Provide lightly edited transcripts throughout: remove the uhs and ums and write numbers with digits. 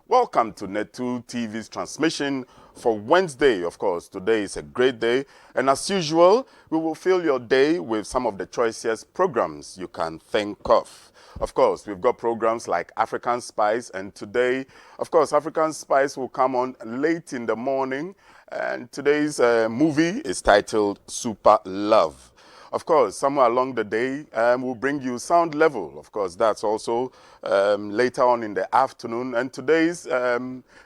Welcome to Net2 TV's transmission for Wednesday. Of course, today is a great day. And as usual, we will fill your day with some of the choicest programs you can think of. Of course, we've got programs like African Spice. And today, of course, African Spice will come on late in the morning. And today's movie is titled Super Love. Of course, somewhere along the day, we'll bring you Sound Level. Of course, that's also later on in the afternoon. And today's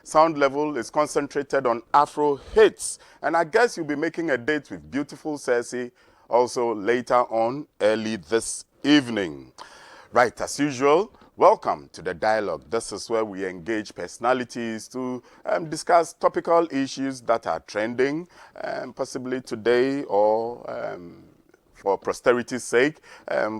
Sound Level is concentrated on Afro hits. And I guess you'll be making a date with beautiful Cersei also later on early this evening. Right, as usual, welcome to the dialogue. This is where we engage personalities to discuss topical issues that are trending, possibly today or for posterity's sake,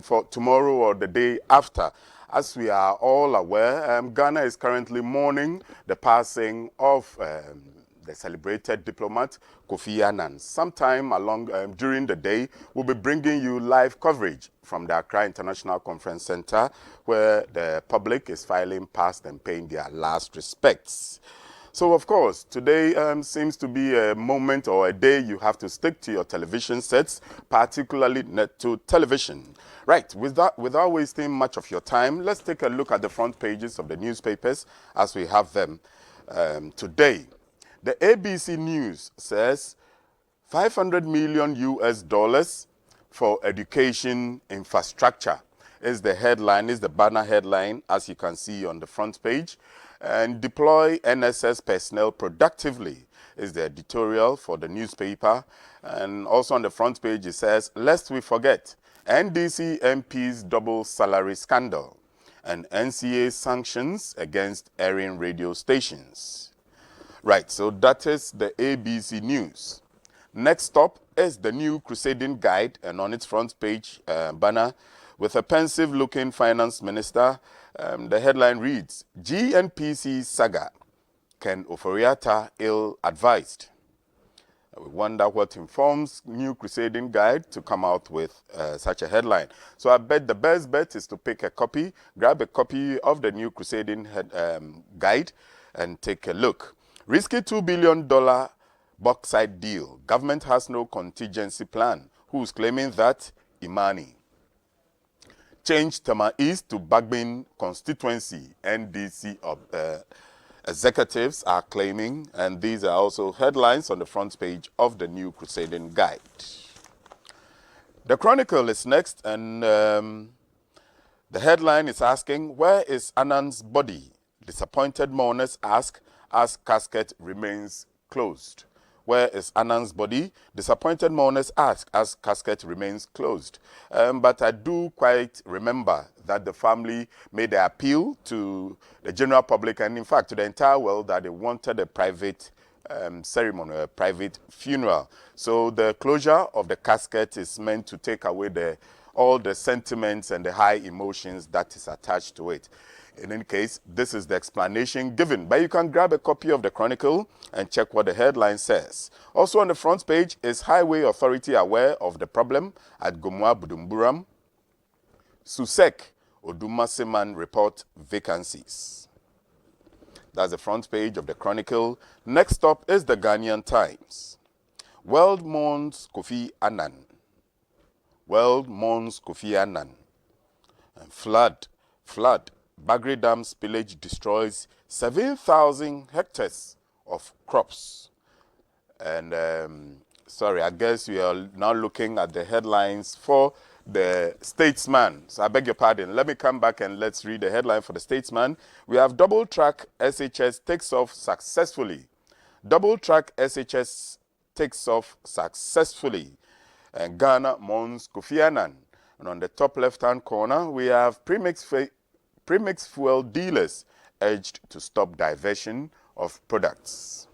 for tomorrow or the day after. As we are all aware, Ghana is currently mourning the passing of the celebrated diplomat Kofi Annan. Sometime along during the day, we'll be bringing you live coverage from the Accra International Conference Center, where the public is filing past and paying their last respects. So, of course, today seems to be a moment or a day you have to stick to your television sets, particularly Net2 television. Right, without wasting much of your time, let's take a look at the front pages of the newspapers as we have them today. The ABC News says $500 million for education infrastructure is the headline, is the banner headline, as you can see on the front page. And deploy NSS personnel productively is the editorial for the newspaper. And also on the front page it says, lest we forget, NDC MP's double salary scandal and NCA sanctions against airing radio stations. Right, so that is the ABC News. Next up is the new Crusading Guide, and on its front page banner, with a pensive-looking finance minister, the headline reads, GNPC saga, Ken Oforiatta ill-advised. We wonder what informs New Crusading Guide to come out with such a headline. So I bet the best bet is to pick a copy, grab a copy of the New Crusading Guide, and take a look. Risky $2 billion bauxite deal. Government has no contingency plan. Who's claiming that? Imani. Change Tema East to Bagbin constituency. NDC executives are claiming, and these are also headlines on the front page of the New Crusading Guide. The Chronicle is next, and the headline is asking, where is Annan's body? Disappointed mourners ask as casket remains closed. Where is Annan's body? Disappointed mourners ask as casket remains closed. But I do quite remember that the family made an appeal to the general public and, in fact, to the entire world that they wanted a private ceremony, a private funeral. So the closure of the casket is meant to take away all the sentiments and the high emotions that is attached to it. In any case, this is the explanation given. But you can grab a copy of the Chronicle and check what the headline says. Also on the front page is Highway Authority aware of the problem at Gomua Budumburam. Susek Odumaseman report vacancies. That's the front page of the Chronicle. Next up is the Ghanaian Times. World mourns Kofi Annan. World mourns Kofi Annan. And flood. Bagre Dam spillage destroys 7,000 hectares of crops. And, sorry, I guess we are now looking at the headlines for the Statesman. So I beg your pardon. Let me come back and let's read the headline for the Statesman. We have double track SHS takes off successfully. Double track SHS takes off successfully. And Ghana mourns Kofi Annan. And on the top left-hand corner, we have premix fuel dealers urged to stop diversion of products.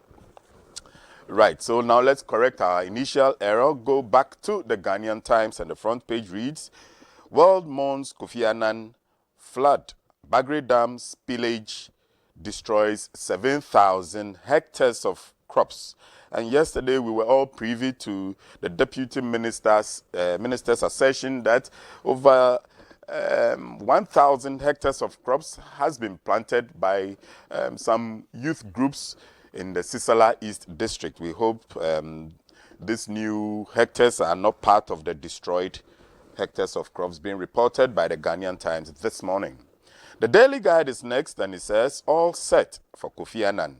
Right, so now let's correct our initial error. Go back to the Ghanaian Times, and the front page reads, World mourns Kofi Annan, flood, Bagre Dam spillage destroys 7,000 hectares of crops. And yesterday we were all privy to the deputy minister's assertion that over 1,000 hectares of crops has been planted by some youth groups in the Sisala East District. We hope these new hectares are not part of the destroyed hectares of crops being reported by the Ghanaian Times this morning. The Daily Guide is next, and it says, all set for Kofi Annan.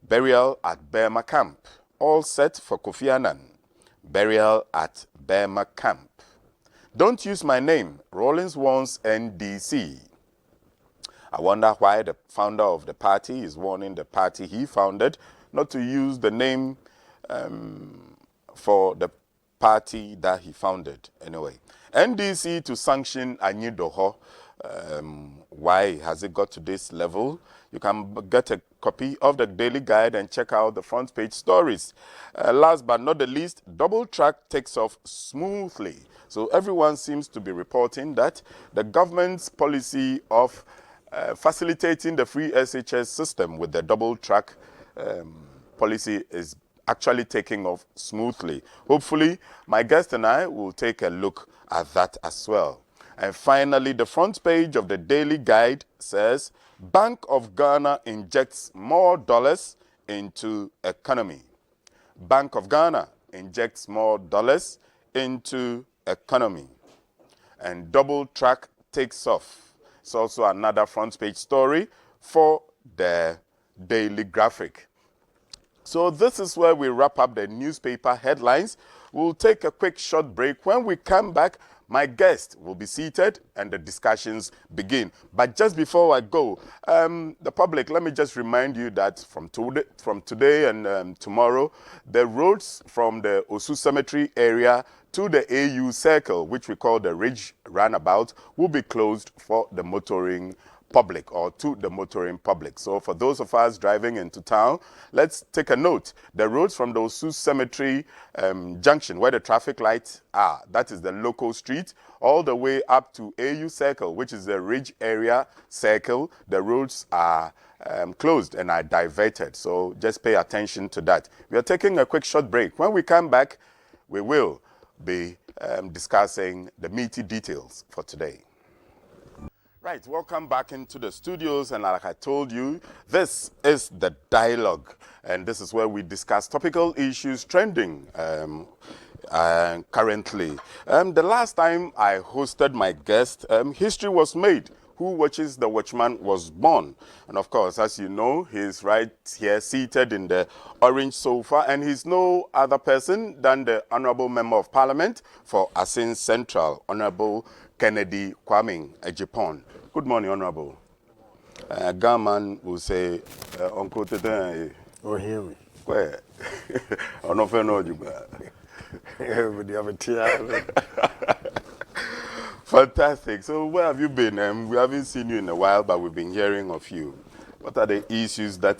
Burial at Burma Camp. All set for Kofi Annan. Burial at Burma Camp. Don't use my name. Rawlings warns NDC. I wonder why the founder of the party is warning the party he founded not to use the name for the party that he founded. Anyway, NDC to sanction Anyidoho. Why has it got to this level? You can get a copy of the Daily Guide and check out the front page stories. Last but not the least, double track takes off smoothly. So everyone seems to be reporting that the government's policy of facilitating the free SHS system with the double track policy is actually taking off smoothly. Hopefully, my guest and I will take a look at that as well. And finally, the front page of the Daily Guide says, Bank of Ghana injects more dollars into economy. Bank of Ghana injects more dollars into economy. And double track takes off. It's also another front page story for the Daily Graphic. So this is where we wrap up the newspaper headlines. We'll take a quick short break. When we come back, my guest will be seated and the discussions begin. But just before I go, the public, let me just remind you that from today and tomorrow, the roads from the Osu Cemetery area to the AU Circle, which we call the Ridge Roundabout, will be closed for the motoring public or to the motoring public. So for those of us driving into town, let's take a note. The roads from the Osu Cemetery junction where the traffic lights are, that is the local street, all the way up to AU Circle, which is the Ridge area circle, the roads are closed and are diverted. So just pay attention to that. We are taking a quick short break. When we come back, we will be discussing the meaty details for today. Right, welcome back into the studios, and like I told you, this is the dialogue, and this is where we discuss topical issues trending currently. The last time I hosted my guest, history was made. Who Watches the Watchman was born. And of course, as you know, he's right here seated in the orange sofa, and he's no other person than the Honorable Member of Parliament for Assin Central, Honorable Kennedy Kwame Agyapong. Good morning, Honorable. Gaman will say, Uncle Tete. Oh, hear me. Where? I don't know you. Everybody have a tear. Fantastic. So where have you been? We haven't seen you in a while, but we've been hearing of you. What are the issues that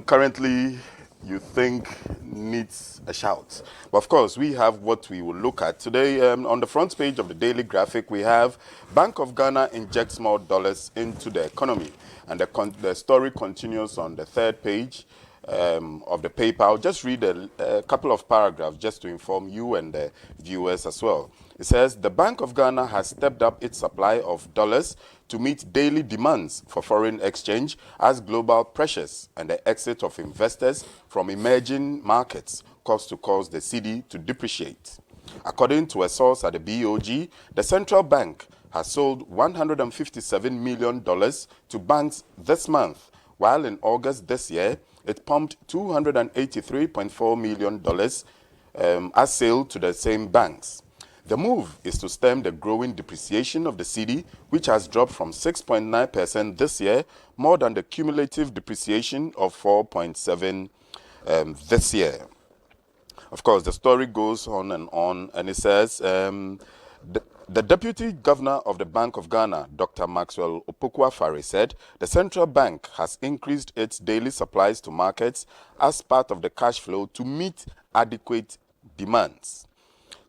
currently you think needs a shout? But of course, we have what we will look at today. On the front page of the Daily Graphic, we have Bank of Ghana injects more dollars into the economy. And the story continues on the third page of the paper. I'll just read a couple of paragraphs just to inform you and the viewers as well. It says, the Bank of Ghana has stepped up its supply of dollars to meet daily demands for foreign exchange as global pressures and the exit of investors from emerging markets cause the cedi to depreciate. According to a source at the BOG, the central bank has sold $157 million to banks this month, while in August this year, it pumped $283.4 million as sale to the same banks. The move is to stem the growing depreciation of the cedi, which has dropped from 6.9% this year, more than the cumulative depreciation of 4.7% this year. Of course, the story goes on, and it says, the Deputy Governor of the Bank of Ghana, Dr. Maxwell Opoku-Afare, said the central bank has increased its daily supplies to markets as part of the cash flow to meet adequate demands.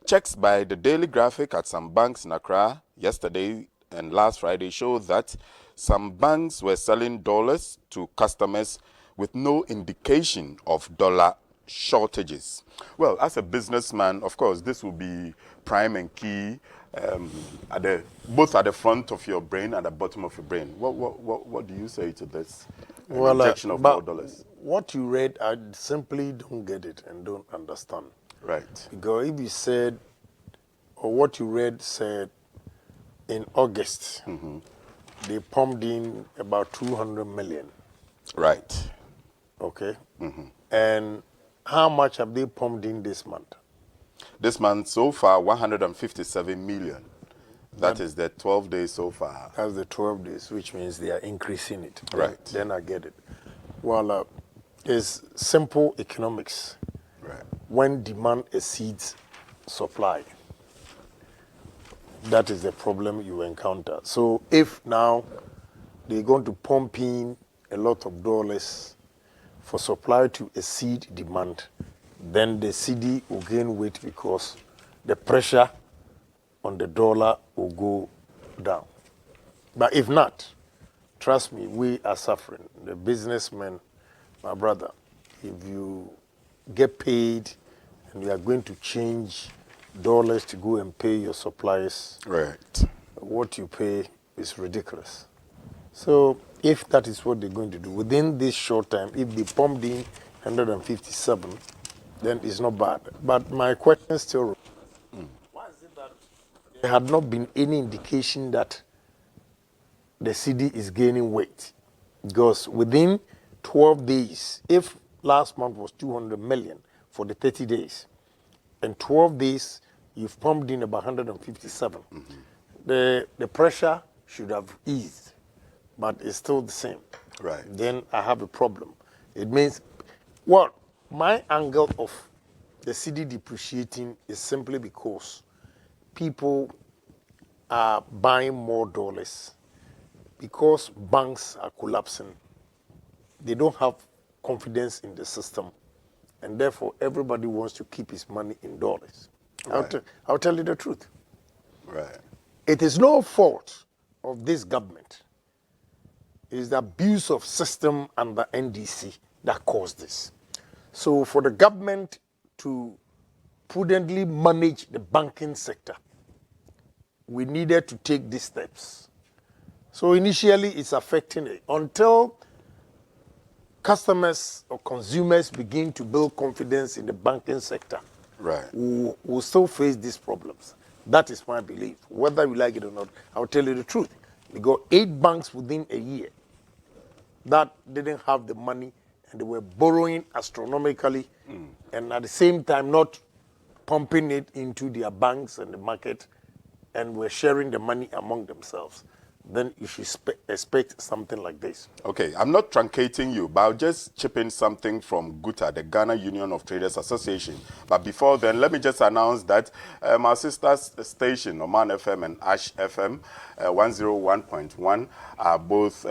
Checks by the Daily Graphic at some banks in Accra yesterday and last Friday showed that some banks were selling dollars to customers with no indication of dollar shortages. Well, as a businessman, of course, this will be prime and key both at the front of your brain and the bottom of your brain. What do you say to this? An Well, injection of more dollars. What you read, I simply don't get it and don't understand. Right. Because if you said, or what you read said, in August, they pumped in about 200 million. Right. Okay. And how much have they pumped in this month? This month, so far, 157 million. That is the 12 days so far. That's the 12 days, which means they are increasing it. Right. Then I get it. Well, it's simple economics. Right. When demand exceeds supply, that is the problem you encounter. So if now they're going to pump in a lot of dollars for supply to exceed demand, then the CD will gain weight because the pressure on the dollar will go down. But if not, trust me, we are suffering. The businessmen, my brother, if you get paid and you are going to change dollars to go and pay your suppliers, Right. what you pay is ridiculous. So if that is what they're going to do, within this short time, if they pumped in 157, then it's not bad. But my question still, why is it that there had not been any indication that the CD is gaining weight? Because within 12 days, if last month was 200 million for the 30 days, and 12 days, you've pumped in about 157. The pressure should have eased, but it's still the same. Right. Then I have a problem. It means, well, my angle of the CD depreciating is simply because people are buying more dollars because banks are collapsing. They don't have confidence in the system, and therefore everybody wants to keep his money in dollars. Right. I'll tell you the truth. Right. It is no fault of this government. It is the abuse of system under NDC that caused this. So for the government to prudently manage the banking sector, we needed to take these steps. So initially it's affecting it. Until customers or consumers begin to build confidence in the banking sector, Right. we'll still face these problems. That is my belief. Whether you like it or not, I'll tell you the truth. We got 8 banks within a year that didn't have the money and they were borrowing astronomically and at the same time not pumping it into their banks and the market and were sharing the money among themselves. Then you should expect something like this. Okay, I'm not truncating you, but I'll just chip in something from GUTA, the Ghana Union of Traders Association. But before then, let me just announce that our sister station, Oman FM and Ash FM 101.1, are both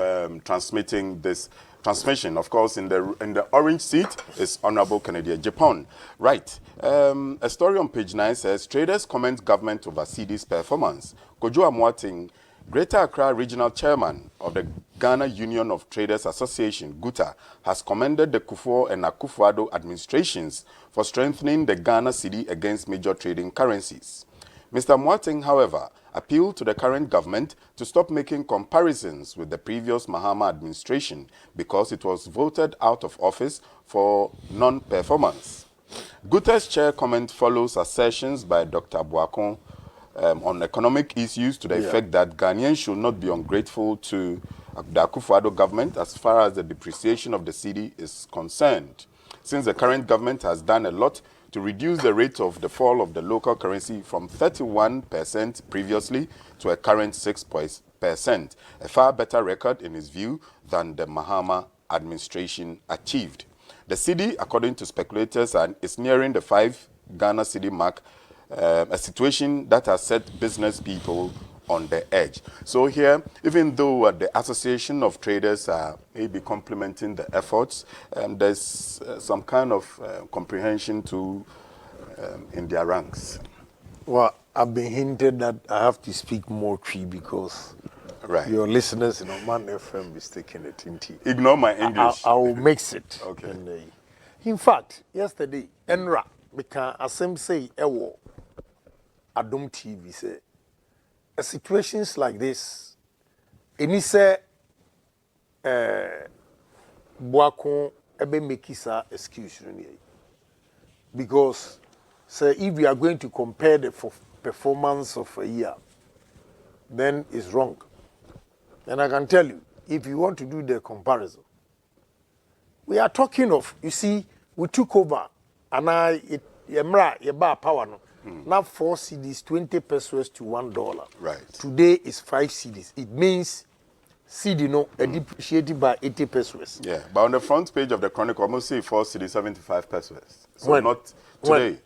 transmitting this transmission. Of course, in the orange seat is Honorable Kennedy Agyapong. Right. A story on page 9 says, traders comment government over CD's performance. Kojo Amoating, Greater Accra Regional Chairman of the Ghana Union of Traders Association, GUTA, has commended the Kufuor and Akufo-Addo administrations for strengthening the Ghana cedi against major trading currencies. Mr. Moating, however, appealed to the current government to stop making comparisons with the previous Mahama administration because it was voted out of office for non-performance. GUTA's chair comment follows assertions by Dr. Boakon on economic issues to the effect that Ghanaians should not be ungrateful to the Akufo-Addo government as far as the depreciation of the cedi is concerned, since the current government has done a lot to reduce the rate of the fall of the local currency from 31% previously to a current 6%, a far better record in his view than the Mahama administration achieved. The cedi, according to speculators, is nearing the 5 Ghana cedi mark, a situation that has set business people on the edge. So here, even though the Association of Traders are maybe complimenting the efforts, there's some kind of comprehension to in their ranks. Well, I've been hinted that I have to speak more Tree because your listeners in Oman FM is taking it into. Ignore my English. I will mix it. Okay. In fact, yesterday, Enra, because Assin say, Ewo, Adom TV say, situations like this, any say Boakon ebe make excuse because say if we are going to compare the performance of a year, then it's wrong. And I can tell you, if you want to do the comparison, we are talking of, you see, we took over and yeba power no. Now 4 cedis, 20 pesos to $1. Right. Today is 5 cedis. It means CD depreciated by 80 pesos. Yeah, but on the front page of the Chronicle, almost see 4 cedis, 75 pesos. So When? not today.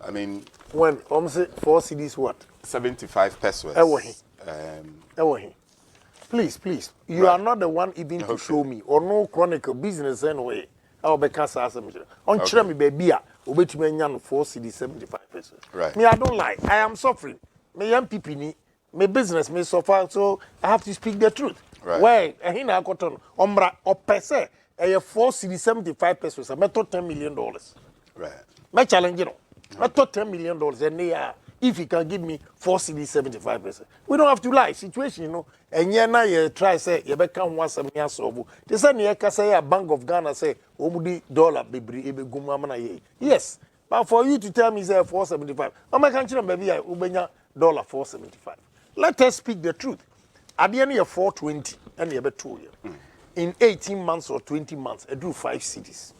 I mean, when almost 4 cedis what? 75 pesos. Please, you are not the one even to show me or no Chronicle business anyway. I'll be cast as on me baby, obey to me 4 cedis, 75 pesos. Right. Me, I don't lie. I am suffering. Me young people need. My business may suffer, so I have to speak the truth. Right. Why? And I got on Ombra or per se, a 4 cedi 75 pesos, I met $10 million. Right. My challenge, you know, I thought $10 million, and they are, if you can give me 4 cedi 75 pesos. We don't have to lie. Situation, you know, and yeah, now you try say, you become 170 so. They say, you say, a Bank of Ghana say, $1 be yes, but for you to tell me, say 475, I'm a country, maybe I will $475. Let us speak the truth. At the end of 420, and you have 2 years. In 18 months or 20 months, I do 5 cities.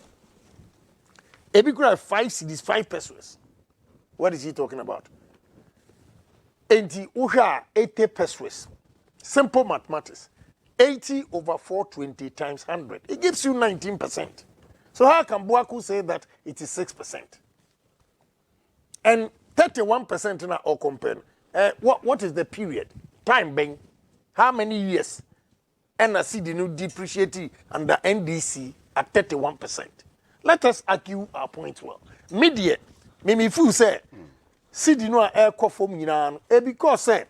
If you could have 5 cities, 5 pesos. What is he talking about? 80 pesos. Simple mathematics. 80 over 420 times 100. It gives you 19%. So how can Boaku say that it is 6%? And 31% now or compare. What is the period? Time being how many years? And I see the new depreciating under NDC at 31%. Let us argue our point well. Media, me fool say, see the new air from you because say,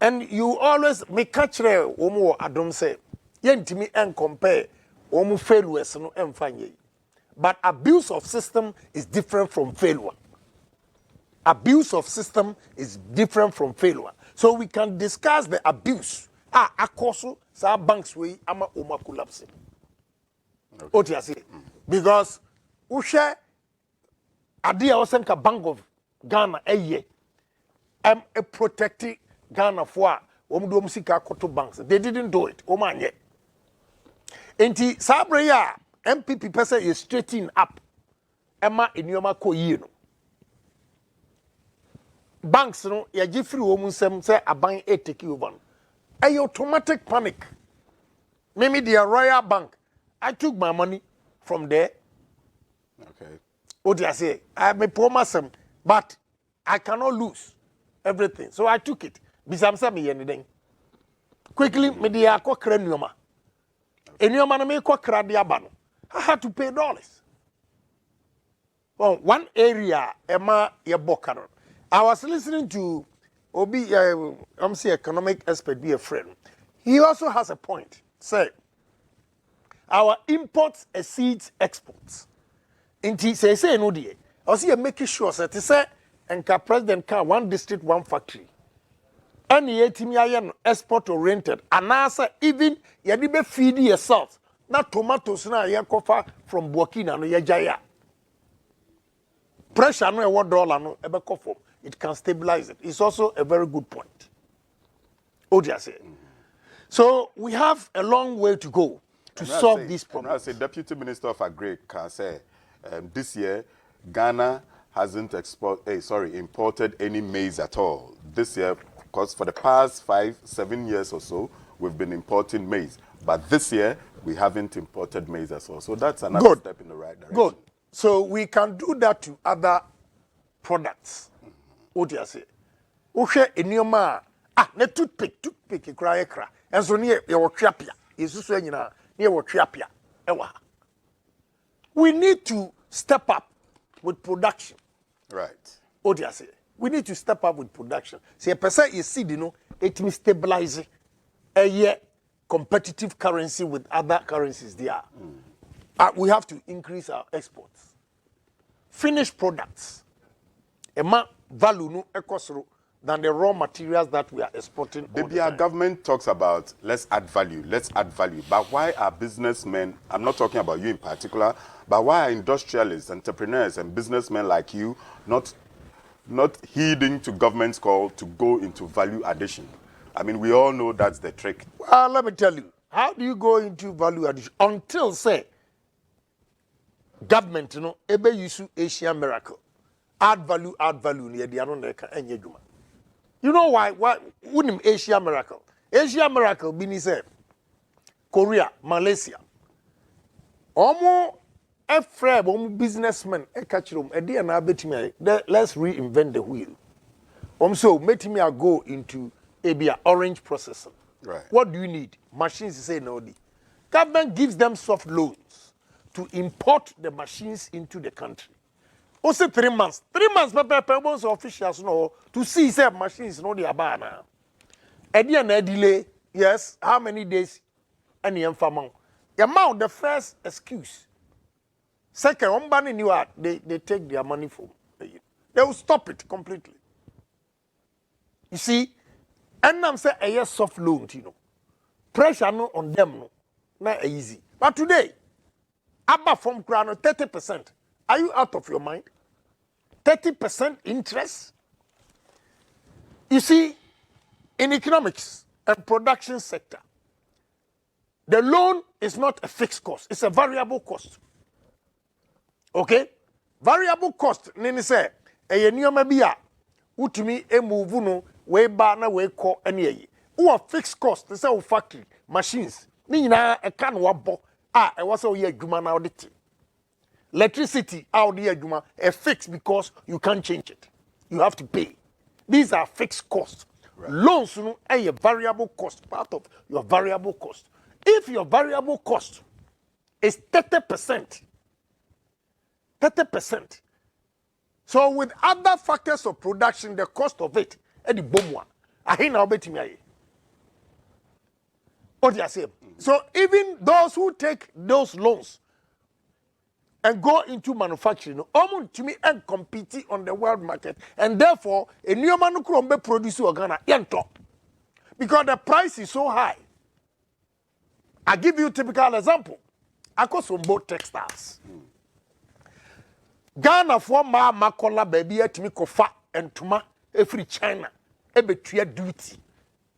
and you always make catch there, I don't say, yentimi and compare, failures no and but abuse of system is different from failure. Abuse of system is different from failure. So we can discuss the abuse. Akoso sa banks we ama oma collapse. What you say? Because ushe adia osenka Bank of Ghana eye a protecting Ghana for omdo musika koto banks. They didn't do it. Omanye. Enti sabre ya MPP person is straighten up. Emma inyoma ko yi no. Banks no ya free woman say aban e take over. A automatic panic. Maybe the Royal Bank. I took my money from there. Okay. What do I say? I may promise them, but I cannot lose everything. So I took it. Bisamsa me anything. Quickly, me the akwa krenioma. Enioma na me kwa kradia bano. I had to pay dollars. Well, one area, Emma Yabokaro. I was listening to Obi, I'm saying economic expert, be a friend. He also has a point. Say, our imports exceeds exports. Inti say no die. I see making sure that say enka president can one district, one factory. Any etimi aye export oriented. And answer even yadi be feed yourself. Na tomatoes na ye kofa from Burkina no ye jaya. Pressure no $1 no ebe kofo. It can stabilize it. It's also a very good point. Odia. So we have a long way to go to solve this problem. I say Deputy Minister of Agri can say this year Ghana hasn't imported any maize at all. This year, because for the past 5-7 years or so, we've been importing maize. But this year, we haven't imported maize at all. So that's another step in the right direction. Good. So we can do that to other products. What do you say? Ushe enioma ne toothpick ikra ekra. Enso ne ye wo twapia. Isusu anyina ne ye wo twapia. Ewa. We need to step up with production. Right. What do you say? We need to step up with production. See a person is see it will stabilize a year competitive currency with other currencies there. We have to increase our exports. Finished products. Ema value no ekosoro than the raw materials that we are exporting. The government talks about let's add value. But why are businessmen, I'm not talking about you in particular, but why are industrialists, entrepreneurs, and businessmen like you not heeding to government's call to go into value addition? I mean, we all know that's the trick. Well, let me tell you, how do you go into value addition? Until, say, government, ebe use Asian miracle. Add value, you know why? Wouldn't Asia miracle? Asia miracle, bini say, Korea, Malaysia. Omo, Efreb, businessmen, catch let's reinvent the wheel. So, make me go into a orange processor. Right. What do you need? Machines say no. Government gives them soft loans to import the machines into the country. Also 3 months. 3 months, but officials know to see if machines no the abana. And delay. Yes. How many days? Any infamon. The amount, the first excuse. Second, they take their money from. They will stop it completely. You see, and I'm saying a soft loan, pressure no on them no, not easy. But today, above from crown 30%. Are you out of your mind? 30% interest? You see, in economics and production sector, the loan is not a fixed cost, it's a variable cost. Okay? Variable cost, nini say, a niyoma biya, utumi move no, we ba na we ko any who fixed cost, they say factory, machines, ni na a can wabo, it was all year juma na audit. Electricity out there, Juma, a fixed because you can't change it. You have to pay. These are fixed costs. Right. Loans are a variable cost, part of your variable cost. If your variable cost is 30%, so with other factors of production, the cost of it, the bomb one. I hear now betting me. What do you say? So even those who take those loans and go into manufacturing, to me and compete on the world market, and therefore a new man can produce Ghana because the price is so high. I give you a typical example. I go from both textiles. Ghana for ma makola baby at me kofa and tuma every China betray duty.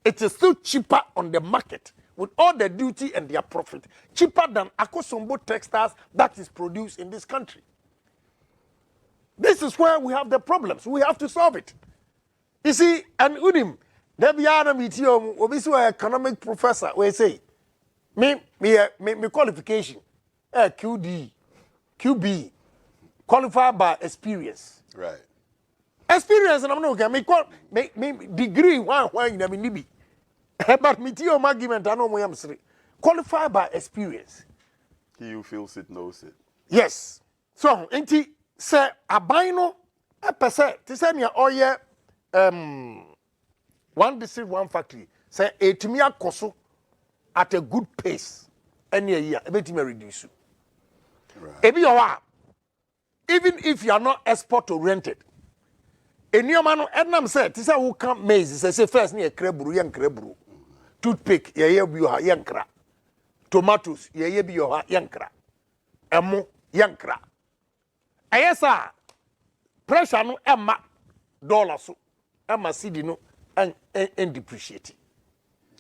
It is still cheaper on the market with all the duty and their profit, cheaper than Akosombo textiles that is produced in this country. This is where we have the problems. We have to solve it. You see, and Udim, there be an economic professor, we say, me qualification, QB, qualified by experience. Right. Experience, and I'm not going to degree, one, you but me too, my argument, I know what I'm saying. Qualified by experience. He who feels it knows it. Yes. So, inti say abino a percent. To say me oye one district, one factory. Say etimia koso at a good pace. Any year, ebetima reduce. Right. Ebi owa. Even if you are not export oriented. Enyomano Ednam said, "Tisa who come maize." Say first ni ekreburu yan kreburu. Toothpick ye bi ha yankra. Tomatoes ye bi ha yankra. Emo yankra. Ayesa pressure no emma dollar so emma cedi no and depreciate.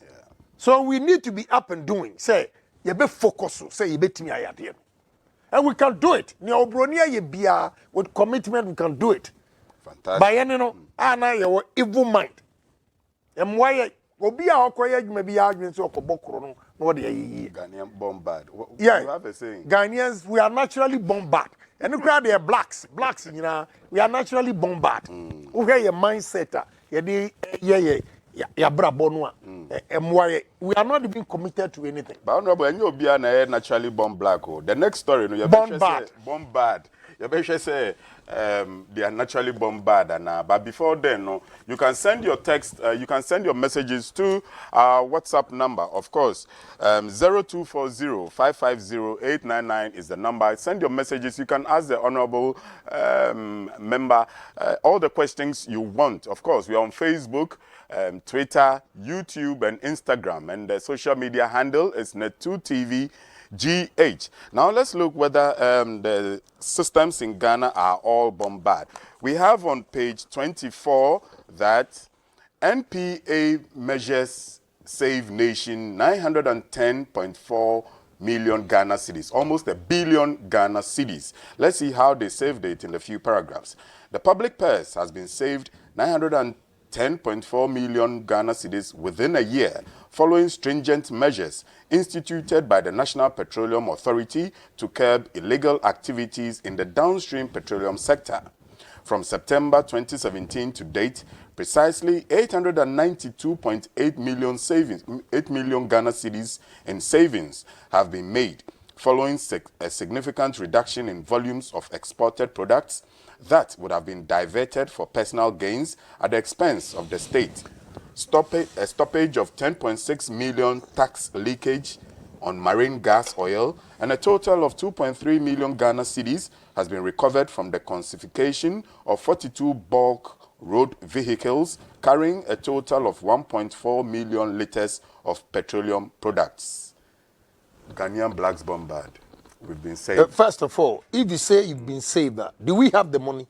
Yeah. So we need to be up and doing. Say ye be focus so say ye betimi ayade. And we can do it. Ni obronia ye bia with commitment we can do it. Fantastic. By any no, na your evil mind. And why obi a okoye adwuma bi adwen so okobokoro no no de ayi. Ghanaian bombard. Yeah. You have a saying. Ghanaians, we are naturally bombard. And you crowd they are blacks, you know. We are naturally bombard. We have your mindset. We are not even committed to anything. But honorable, and you'll be naturally born black. The next story, no, Bombard. Bombard. Yabesha say they are naturally bombarded, but before then, no, you can send your text, you can send your messages to our WhatsApp number, of course. 0240-550-899 is the number. Send your messages. You can ask the honorable member all the questions you want. Of course, we are on Facebook, Twitter, YouTube, and Instagram, and the social media handle is Net2TV GH. Now let's look whether the systems in Ghana are all bombarded. We have on page 24 that NPA measures save nation 910.4 million Ghana cedis, almost a billion Ghana cedis. Let's see how they saved it in a few paragraphs. The public purse has been saved 910.4 million Ghana cedis within a year, following stringent measures instituted by the National Petroleum Authority to curb illegal activities in the downstream petroleum sector. From September 2017 to date, precisely 892.8 million savings, 8 million Ghana cedis in savings have been made, following a significant reduction in volumes of exported products that would have been diverted for personal gains at the expense of the state. A stoppage of 10.6 million tax leakage on marine gas oil, and a total of 2.3 million Ghana cedis has been recovered from the confiscation of 42 bulk road vehicles carrying a total of 1.4 million liters of petroleum products. Ghanaian blacks bombard. We've been saved. First of all, if you say you've been saved, do we have the money?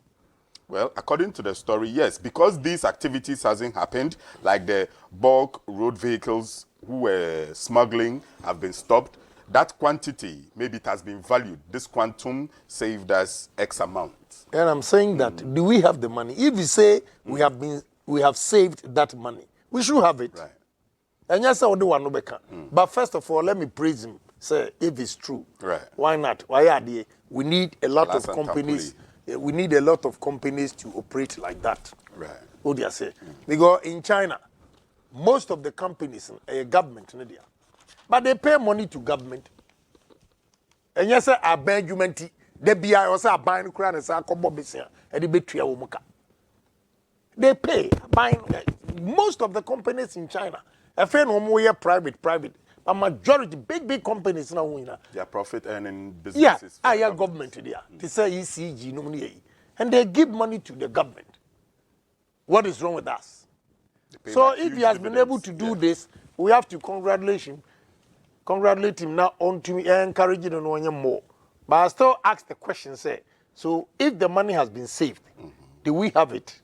Well, according to the story, yes, because these activities hasn't happened, like the bulk road vehicles who were smuggling have been stopped. That quantity, maybe it has been valued. This quantum saved us X amount. And I'm saying that, do we have the money? If you say we have saved that money, we should have it. Right. And yes, I do want to But first of all, let me praise him. Say, if it's true, right? Why not? Why are they? We need a lot of companies. We need a lot of companies to operate like that. Right. What do you say? Because in China, most of the companies are government, but they pay money to government. And yes, I beg you, they be also buying crown and say, they pay buying most of the companies in China. A friend who private. A majority big companies now their profit earning businesses. Yeah, government there. They say ECG, and they give money to the government. What is wrong with us? So if he has been able to do this, we have to congratulate him now on to encourage him more. But I still ask the question, say, so if the money has been saved, do we have it?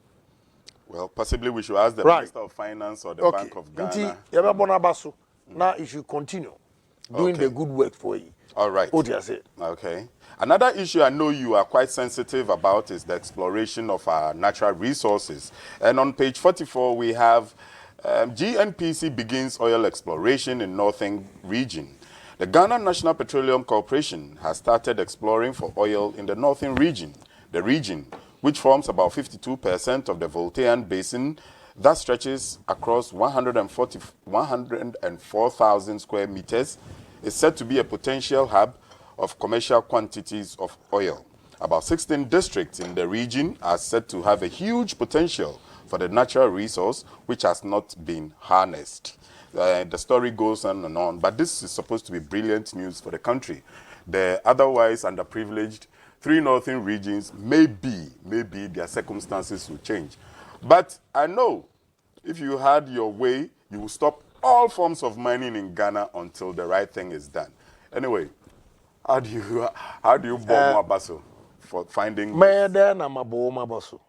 Well, possibly we should ask the Minister of Finance or the Bank of Ghana. Now you should continue doing the good work for you. All right. What do you say? Okay. Another issue I know you are quite sensitive about is the exploration of our natural resources. And on page 44, we have GNPC begins oil exploration in northern region. The Ghana National Petroleum Corporation has started exploring for oil in the northern region. The region, which forms about 52% of the Voltairean Basin, that stretches across 104,000 square meters, is said to be a potential hub of commercial quantities of oil. About 16 districts in the region are said to have a huge potential for the natural resource, which has not been harnessed. The story goes on and on, but this is supposed to be brilliant news for the country. The otherwise underprivileged 3 northern regions, maybe their circumstances will change. But I know if you had your way, you will stop all forms of mining in Ghana until the right thing is done. Anyway, how do you bomb Abaso for finding? May then I'm a bomb Abaso.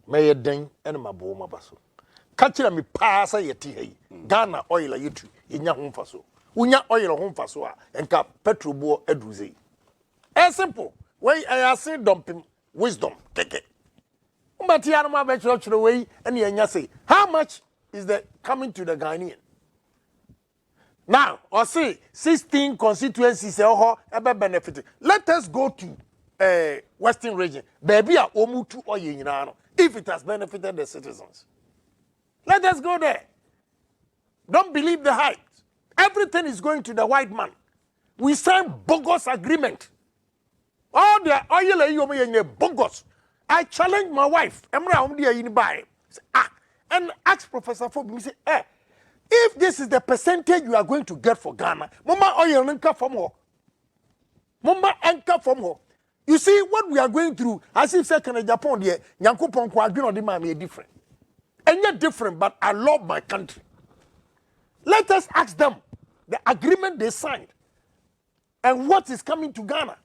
May then and I'm a bomb Abaso. Catching me pass a yeti Ghana oil a yutu in your home faso. Unya oil home faso and cap petrol bo eduze. As simple. Way I say dumping wisdom. Take it. But Yanama Bachelor away and you say, how much is the coming to the Ghanaian? Now, or say 16 constituencies ever benefited. Let us go to Western region. Baby, Omutu or Yinano, if it has benefited the citizens. Let us go there. Don't believe the hype. Everything is going to the white man. We signed bogus agreement. All the oil you may bogus. I challenge my wife. I'm around there in buy. And ask Professor Fobi, say, if this is the percentage you are going to get for Ghana, Mama oil anchor from more. Mama anchor from more. You see what we are going through, as if second Agyapong there, Nyankopon kwa agree on the man is different. And yet different, but I love my country. Let us ask them the agreement they signed and what is coming to Ghana.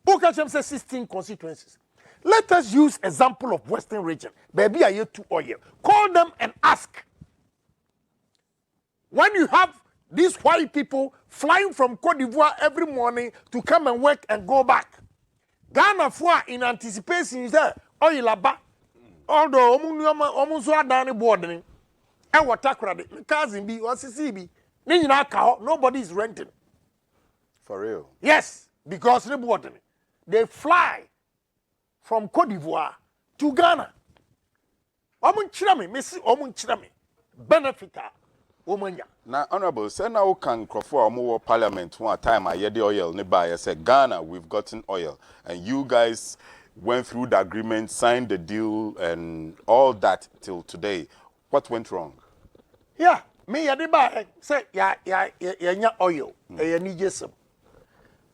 Okachem says 16 constituencies. Let us use example of Western region. Baby, I hear 2 oil. Call them and ask. When you have these white people flying from Cote d'Ivoire every morning to come and work and go back, Ghana for in anticipation is there oil aba. Although almost down boarding and what credit cousin be or CCB, nobody is renting. For real? Yes, because they fly from Cote d'Ivoire to Ghana. Omun chirami, Messi omun chirami. Benefita omanya. Now, Honorable, say now can Crawford more parliament one time I hear the oil nearby. I said Ghana, we've gotten oil. And you guys went through the agreement, signed the deal and all that till today. What went wrong? Yeah, me yadiba say ya oil.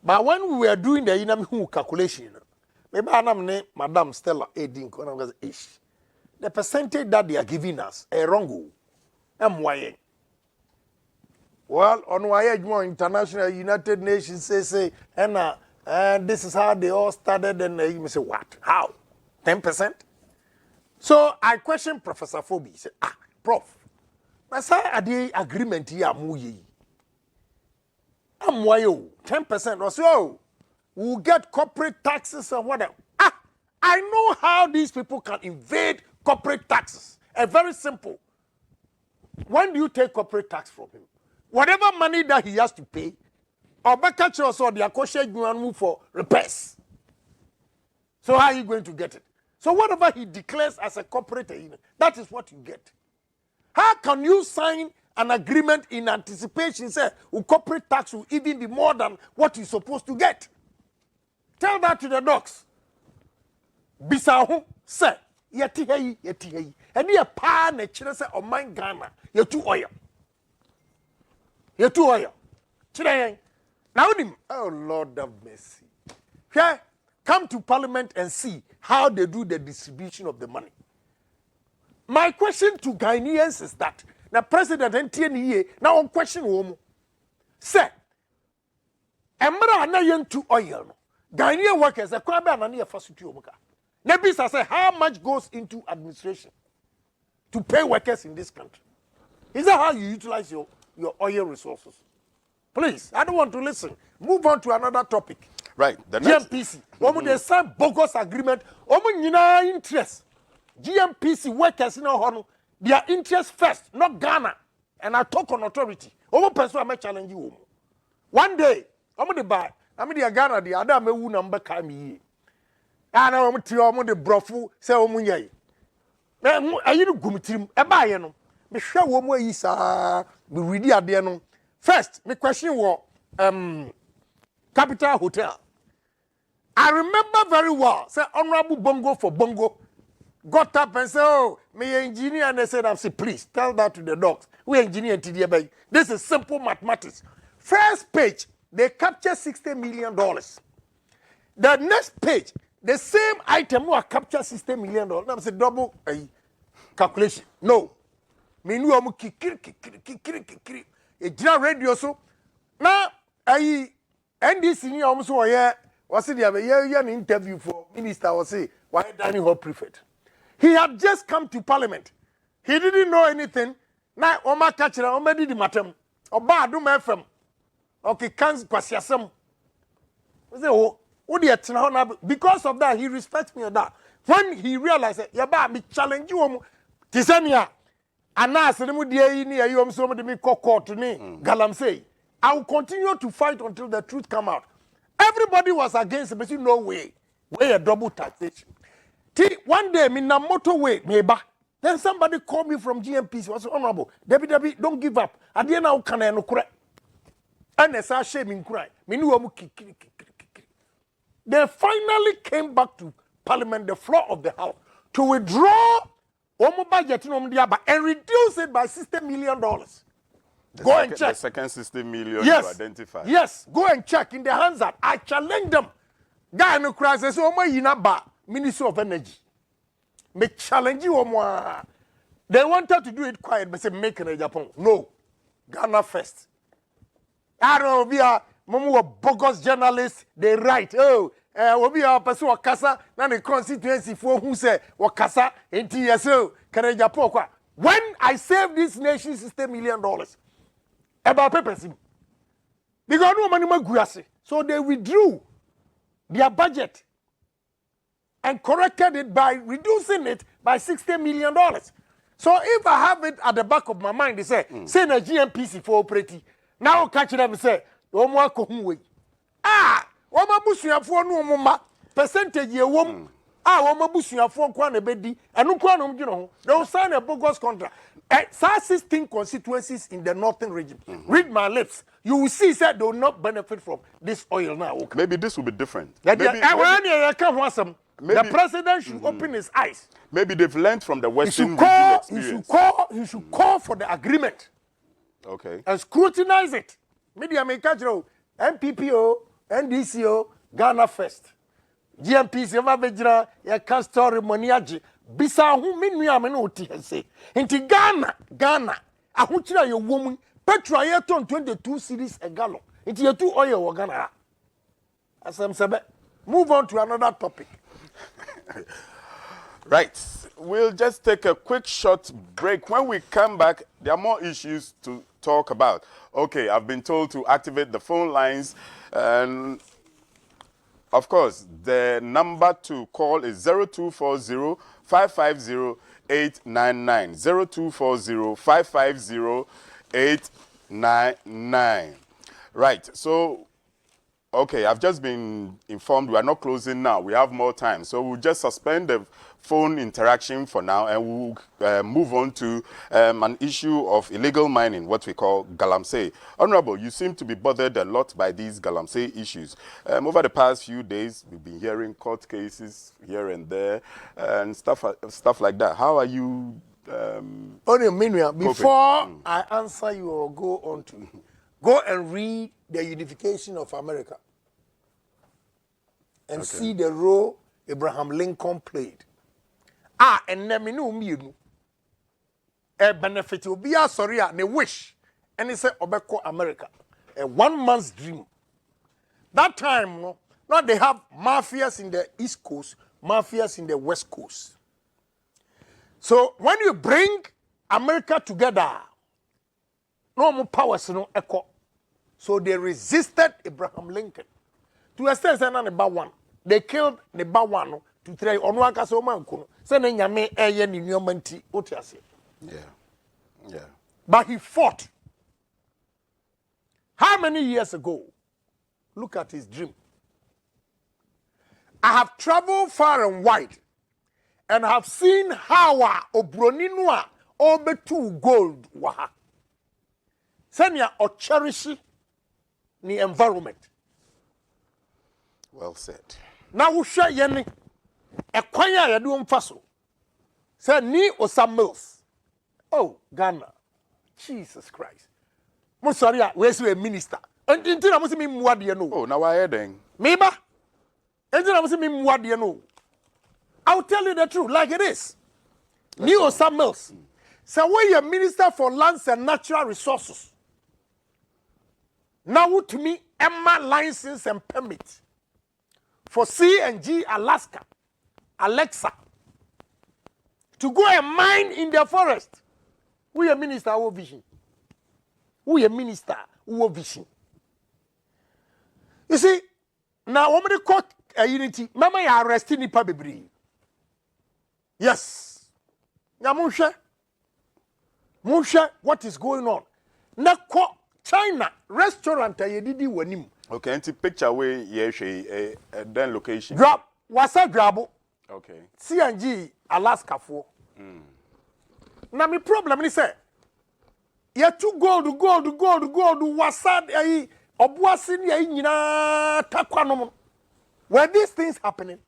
But when we were doing the inam calculation, maybe Madam Stella Edin, the percentage that they are giving us a wrong. MYA. Well, on why international United Nations say, and this is how they all started, and you say, what? How? 10%? So I question Professor Fobi. He said, Prof, that's how the agreement here, I'm why 10% or so. We'll get corporate taxes and whatever. I know how these people can evade corporate taxes. A very simple. When do you take corporate tax from him? Whatever money that he has to pay, or back catch us or the akoshe move for repairs. So how are you going to get it? So whatever he declares as a corporate, that is what you get. How can you sign an agreement in anticipation, say, corporate tax will even be more than what you're supposed to get? Tell that to the docs. Bisahu, say, yeti. And you pa ne chile say, oh my Ghana, you're too oil. You're too oil. Chile, now, oh Lord of mercy. Okay, come to Parliament and see how they do the distribution of the money. My question to Ghanaians is that the president NTNE now on question woman say, Emra na yen too oil. Ghanaian workers a crab and a facility omuka. Nebisa say how much goes into administration to pay workers in this country? Is that how you utilize your oil resources? Please, I don't want to listen. Move on to another topic. Right. The next GMPC. They sign bogus agreement. Interest. GMPC workers in our their interest first, not Ghana. And I talk on authority. Person I may challenge you. One day, I'm going to buy. I'm the Ghana, the other me who number come here. And I'm the brofu say omunyai. Are you gumitrim? E buy no. Me hwe wo mu ayi sa me ready ade no. First, me question was Capital Hotel. I remember very well. Say Honorable Bongo for Bongo got up and said, "Oh, me engineer," and they said, "I say, please tell that to the dogs. We engineer TDB. This is simple mathematics." First page, they capture $60 million. The next page, the same item will capture $60 million. Now say double calculation. No, me nu amu kikiri. A general radio so now NDC ni amu so was it an interview for minister was say why dining hall prefect. He had just come to Parliament. He didn't know anything. Now Oma catcher Oma did the matter. Oba do my FM. Okay, can't kwasiasem. Say oh because of that he respects me on that. When he realized that yaba me challenge you tisania ana asemu die ni ayi so me de me court ni Galamsey. I will continue to fight until the truth come out. Everybody was against it, but you no way. A double taxation. One day, me na motorway, maybe. Then somebody called me from GMPC. Was honorable. Debbie, don't give up. At the end, I can no cry. And as I shame in cry. Me kikiri. They finally came back to Parliament, the floor of the House, to withdraw Omo budget and reduce it by $60 million. Go and check. The second 60 million yes, you identified. Yes, go and check in the hands that I challenge them. Guy no cry says, Omo Yinaba, Ministry of Energy. Me challenge you, Omo. They wanted to do it quiet, but say make in Agyapong. No. Ghana first. I don't know, we are bogus journalists, they write, we are person wakasa, na the constituency for who say wakasa, NTSO, Agyapong. When I save this nation $60 million, about papers, because no money more. So they withdrew their budget and corrected it by reducing it by $60 million. So if I have it at the back of my mind, they say na GMPC for operating. Now catch them say, "Omo akohunwe." Omo busuafo no omo percentage ye wom. Omo busuafo kwa na bedi. Enu kwa no mgino ho. They will sign a bogus contract. 16 constituencies in the northern region. Read my lips. You will see that they will not benefit from this oil now. Okay. Maybe this will be different. The president should open his eyes. Maybe they've learned from the Western experience. He should call for the agreement. Okay. And scrutinize it. Media may catch MPPO, NDCO, Ghana first. GMPC, Evabejra, Yakastor, Moniaji, Bisa, who mean say. Into Ghana, I want you your woman, Petra Yeton 22 cities a gallon. Into your 2 oil or Ghana. As I'm saying, move on to another topic. Right. We'll just take a quick short break. When we come back, there are more issues to talk about. Okay, I've been told to activate the phone lines. And of course, the number to call is 0240 550 899. 0240 550 899. Right. So, okay, I've just been informed we are not closing now. We have more time. So we'll just suspend the phone interaction for now and we'll move on to an issue of illegal mining, what we call Galamsey. Honorable, you seem to be bothered a lot by these Galamsey issues. Over the past few days, we've been hearing court cases here and there and stuff like that. How are you? Before I answer you or go on to go and read the unification of America and see the role Abraham Lincoln played. And then me a benefit will be a sorry, ne wish, and it's a Obeko America, a 1 man's dream. That time, now they have mafias in the East Coast, mafias in the West Coast. So when you bring America together, no more powers, no echo. So they resisted Abraham Lincoln. To a extent, they killed the one to try on one castle man. Send Yame Ayan in your manti. Yeah. But he fought. How many years ago? Look at his dream. I have traveled far and wide and have seen how Obroninua obetu gold waha. Senya or cherish the environment. Well said. Now we share yeni a kwanya ya do mfaso. Say ni Osam Mills. Oh, Ghana. Jesus Christ. Mo sorry we say a minister. And intina mo say me muade no. Oh, now why heading? Me ba. Intina mo say me muade no. I'll tell you the truth like it is. Ni Osam Mills. Say we a minister for lands and natural resources. Now to me Emma license and permit for C&G Alaska, Alexa, to go and mine in the forest. We a minister who vision. We a minister who vision. You see, now when we court a unity, mama ya arresting ni pabibri. Yes. Now Musha, what is going on? Na ko China restaurant a yedidi wanim. Okay, and to picture where then location. Drop. Wasa grabo. Okay. C&G Alaska for. Now my problem is say, you too gold. Wasa obuasi ni nyina takwanom. Were these things happening?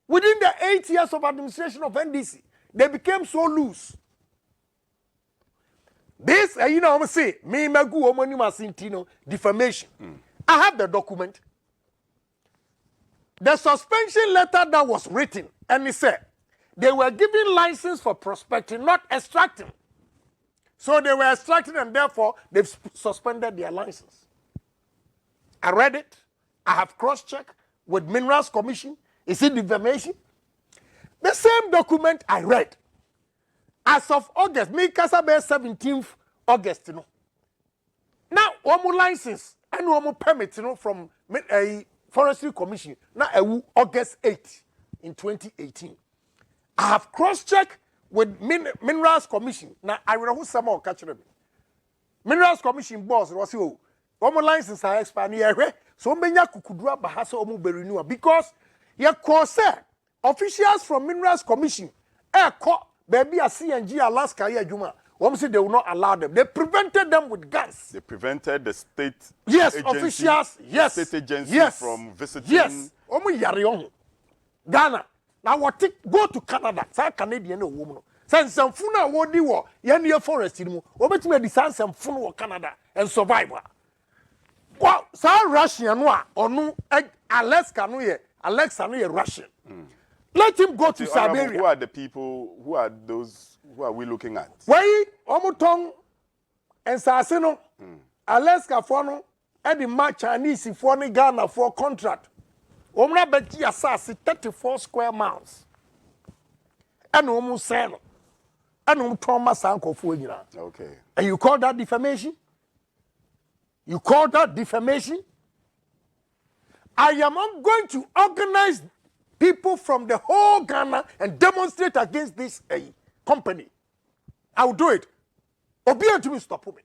Within the 8 years of administration of NDC, they became so loose. This, you know, I'm say, me magu omonima sintino defamation. I have the document. The suspension letter that was written, and it said they were giving license for prospecting, not extracting. So they were extracting, and therefore they've suspended their license. I read it. I have cross-checked with Minerals Commission. Is it defamation? The same document I read. As of August, me kasa be 17th August, you know. Now, one license and one permit, you know, from a Forestry Commission. Now, August 8 in 2018. I have cross-checked with Minerals Commission. Now, I will have some more catch them. Minerals Commission boss was you. One license are expired. So many kukudua bahasa omu be renewal because your course officials from Minerals Commission baby a CNG Alaska here Juma. Say they will not allow them. They prevented them with guns. They prevented the state officials, state agency from visiting. Yes. Omu yari Ghana. Now what go to Canada. Say Canadian woman. Say some funa wodi wo ye near forest mu. Obetime design some funa wo Canada and survive. Well, so Russian no Alaska no ye Alexa no ye Russian. Let him go to Siberia. Who are the people? Who are those? Who are we looking at? Why Omutong and Sasino, Alaska for no, and the match Chinese for no Ghana for contract. Omna beti asasi 34 square miles. And Omu Seno. And Thomas Uncle Fuina. Okay. And you call that defamation? You call that defamation? I am not going to organize people from the whole Ghana and demonstrate against this company. I will do it. Obey to me, stop me.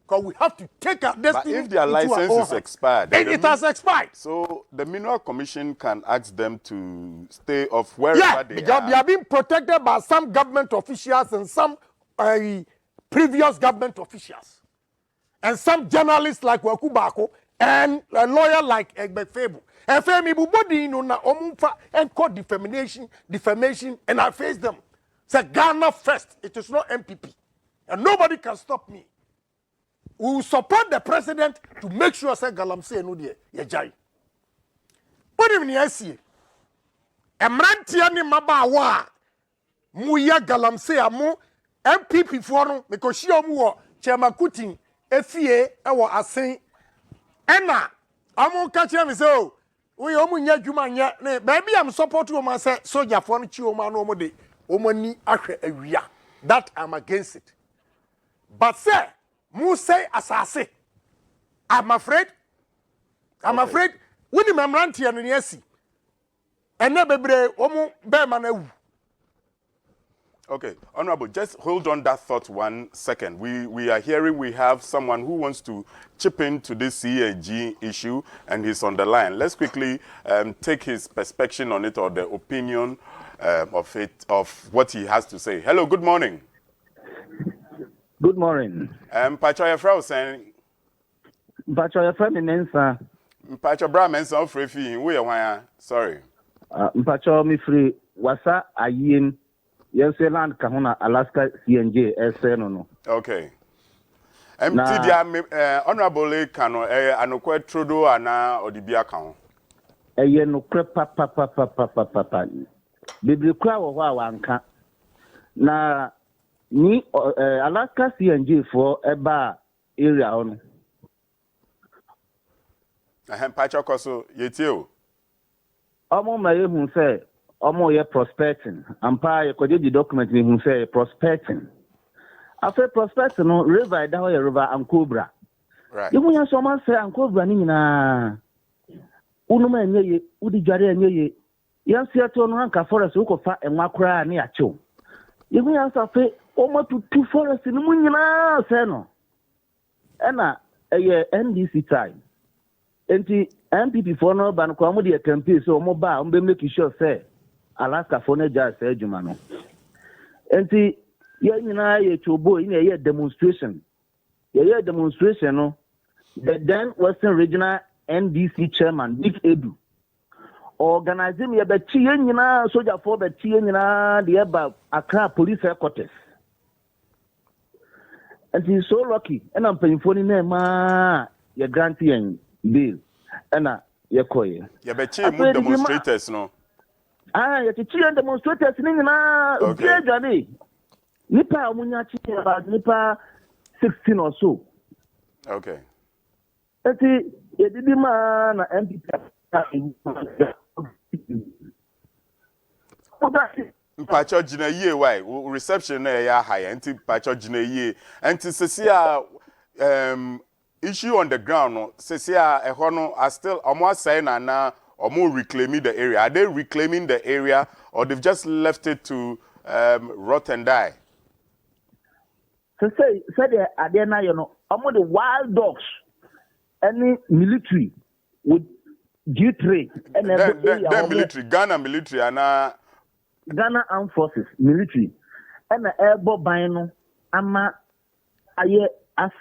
Because we have to take our destiny. But if their license is expired, then it has expired. So the Mineral Commission can ask them to stay off wherever they because are. They are being protected by some government officials and some previous government officials. And some journalists like Wakubako and a lawyer like Egbefebu. FM body no na omumfa and call defamation, and I face them. Say Ghana first. It is not MPP, and nobody can stop me. We will support the president to make sure say Galamsey no dey yejai. What even you see? Emrantia ni mabawa mu ya Galamsey amu MPP for no because she omu wo Chemakutin efie ewo Assin ena amu catch me say we omunya dwuma nya ne baby am support woman say soldier for no chi woman no de omani ahwe awia that I'm against it. But say mu say asase I'm afraid when the memorandum no yesi ene bebre omu be ma na wu. Okay, Honorable, just hold on that thought 1 second. We are hearing we have someone who wants to chip into this CAG issue, and he's on the line. Let's quickly take his perspective on it or the opinion of what he has to say. Hello, good morning. Good morning. Pacho Yefra saying. Pacho Yefra Mensa. Pacho Bra Mensa Frefi. We are sorry. Pacho mi free wasa ayin. Yes, land kahuna Alaska CNJ no. Okay. MTD honorable kano anokwe trodo ana odibia kan. Eye no kre papa. Bibli kwa wo wanka. Na ni Alaska CNJ for eba area ono. Pacho koso yetio. Omo maye hu say omo ye prospecting ampa ye koje di document me hu say prospecting after prospecting no river da ho ye river Ankobra right you nya so man say Ankobra ni nyina unuma enye udi dware enye ye yan sia to no hanka forest wo kofa enwa kora na ya chew you nya so fe omo tutu forest ni mu nyina say no ena eye NDC time enti MPP for no ban ko amu de campaign so omo ba ombe make sure say Alaska for no just say juma no enti ye nyina ye chobo ina ye demonstration no the then Western Regional NDC chairman Dick Edu. Organizing me about Chiena, soldier for the Chiena, the above Accra police headquarters. And he's so lucky, and I'm paying for the name, your granting bill, and your coy. You bet you demonstrators, no? You can demonstrators in Johnny. Nipa Munyachi about Nipa 16 or so. Okay. Eti yedidi man na MP. Mpacho jina ye why reception na ya high anti mpacho jina ye anti sesia issue on the ground no sesia ehɔ no are still almost saying na omo reclaiming the area. Are they reclaiming the area or they've just left it to rot and die? So say the adena you know omo the wild dogs any military with G3 and then military Ghana military and Ghana Armed Forces military and the airborne bino ama aye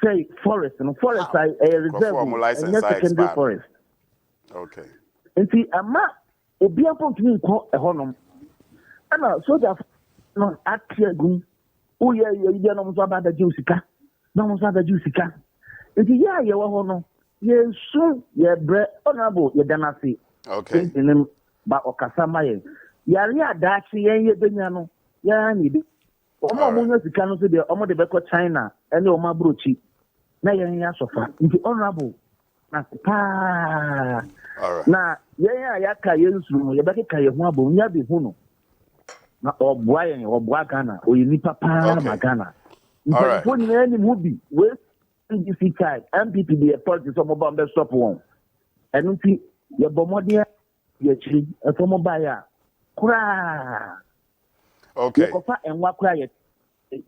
say forest no forest a reserve and secondary forest. Okay. Nti ama obi apontumi nko ehonom ana soldier no atiagum uye ye no mso abada jusika no mso abada jusika nti ya ye wo ho no ye su ye bre honorable ye danasi okay nim ba okasama ye yare adachi ye benya no ya ni bi omo nya sika no so de omo de beko China ene omo abrochi na ye ya sofa nti honorable na pa all right na ye ka ye nsuru ye beka ye ho abom nya bi hu no na oboa Ghana oyini papa magana all right nti ni any movie we NDC kai MPP the politics of mobile stop one enu ti ye bomode ye chiri e for mobile kura okay ko fa enwa kura ye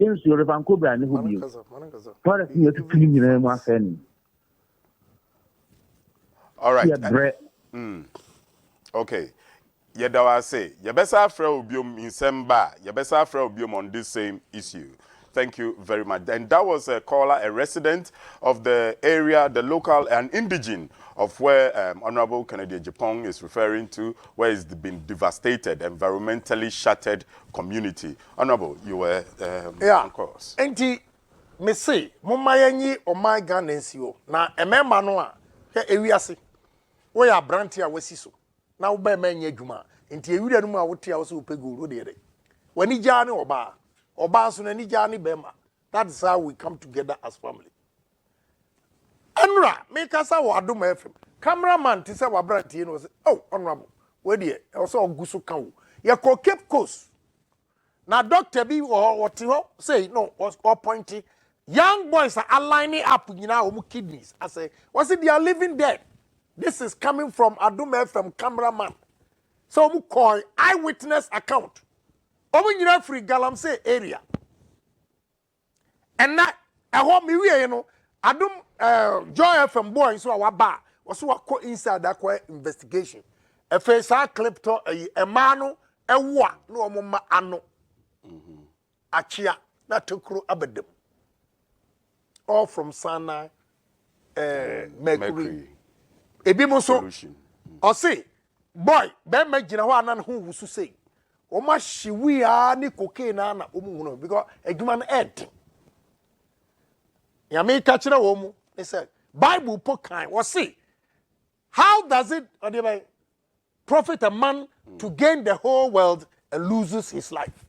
ensu revan cobra ni hu bi forest ni tutu ni nyina mu afani all right okay Yedawa say, Yabesa Afra Obium in Semba, Yabesa Afra Obium on this same issue. Thank you very much. And that was a caller, a resident of the area, the local and indigene of where Honorable Kennedy Agyapong is referring to, where it's been devastated, environmentally shattered community. Honorable, you were on course. Enti, me say, Mumayanyi o my Ghanensio. Na ememba noa, here ewiase. We are brantia wesiso. Na ube menye juma nti ewira no ma wote awo so pegu ro de wani jani oba so na ni jani bema. That is how we come together as family. Enra me kasa wo adom FM cameraman ti se wa brantie no say oh honorable we de e so oguso kan wo ye ko Cape Coast na doctor bi what ho say no was pointing young boys are aligning up nyina o kidneys I say was it they are living dead. This is coming from Adum FM cameraman. So we call eyewitness account. Omu nyina free Galamsey area. And that home me we you know Adum Joy FM boy so wa ba so wa ko inside that investigation. E face a clip to e manu ewo no omo ma ano. Achia na tokro abedem. All from Sana Mercury. Ebi mo so o say boy be magina ho anan ho wusu say o ma hyewi a ni cocaine na o mu no because adwuma no ed ya me ka kire wo mu he said Bible po kan o say how does it profit a man to gain the whole world and loses his life?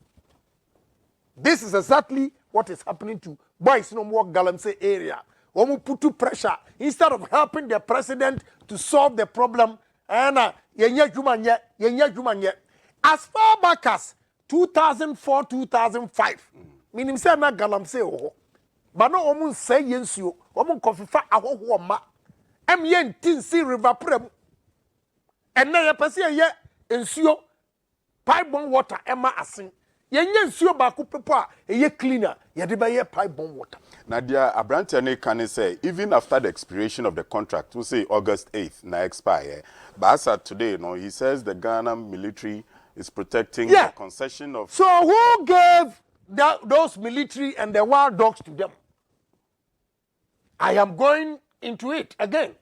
This is exactly what is happening to boys no more Galamsey area. Omu put pressure instead of helping the president to solve the problem. And as far back as 2004, 2005, meaning say na Galamsey oho. But no omu say yensuo, omu kofifa ahoho ma. Yen tinsi river prem. And na ye pese ye ensuo pipe bomb water ema asin. Yenye nsuo ba ku pepa ye cleaner ye de be ye pipe bomb water. Nadia Abrantane can say, even after the expiration of the contract, we'll say August 8th, na expire. But as of today, no, he says the Ghana military is protecting the concession of. So who gave those military and the wild dogs to them? I am going into it again.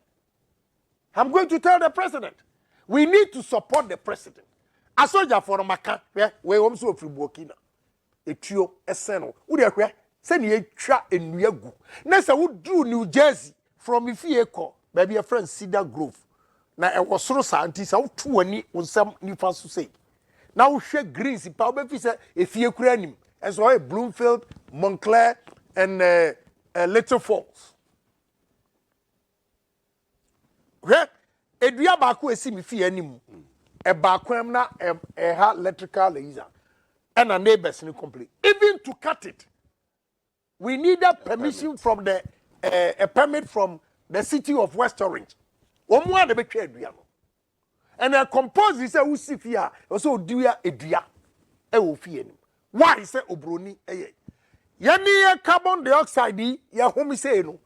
I'm going to tell the president. We need to support the president. A soldier for Maka, we also free Burkina. A trio, a seno. Would you send ye tra in Nuagu? Nessa would do New Jersey from Ifieko, maybe a friend Cedar Grove. Now I was so scientists out 20 on some new fast to say. Now shake greens, if Papa said if you cranim, as well Bloomfield, Montclair, and Little Falls. Where a diabaco is me fee anymore. A baquemna, a hard electrical laser, and a neighbor's new complete. Even to cut it, we need a permission from the a permit from the city of West Orange. One more the betray and a composer is a usifia, also do ya a dia, a wofian. Why is it Obroni? Yani carbon dioxide, ya homiseno,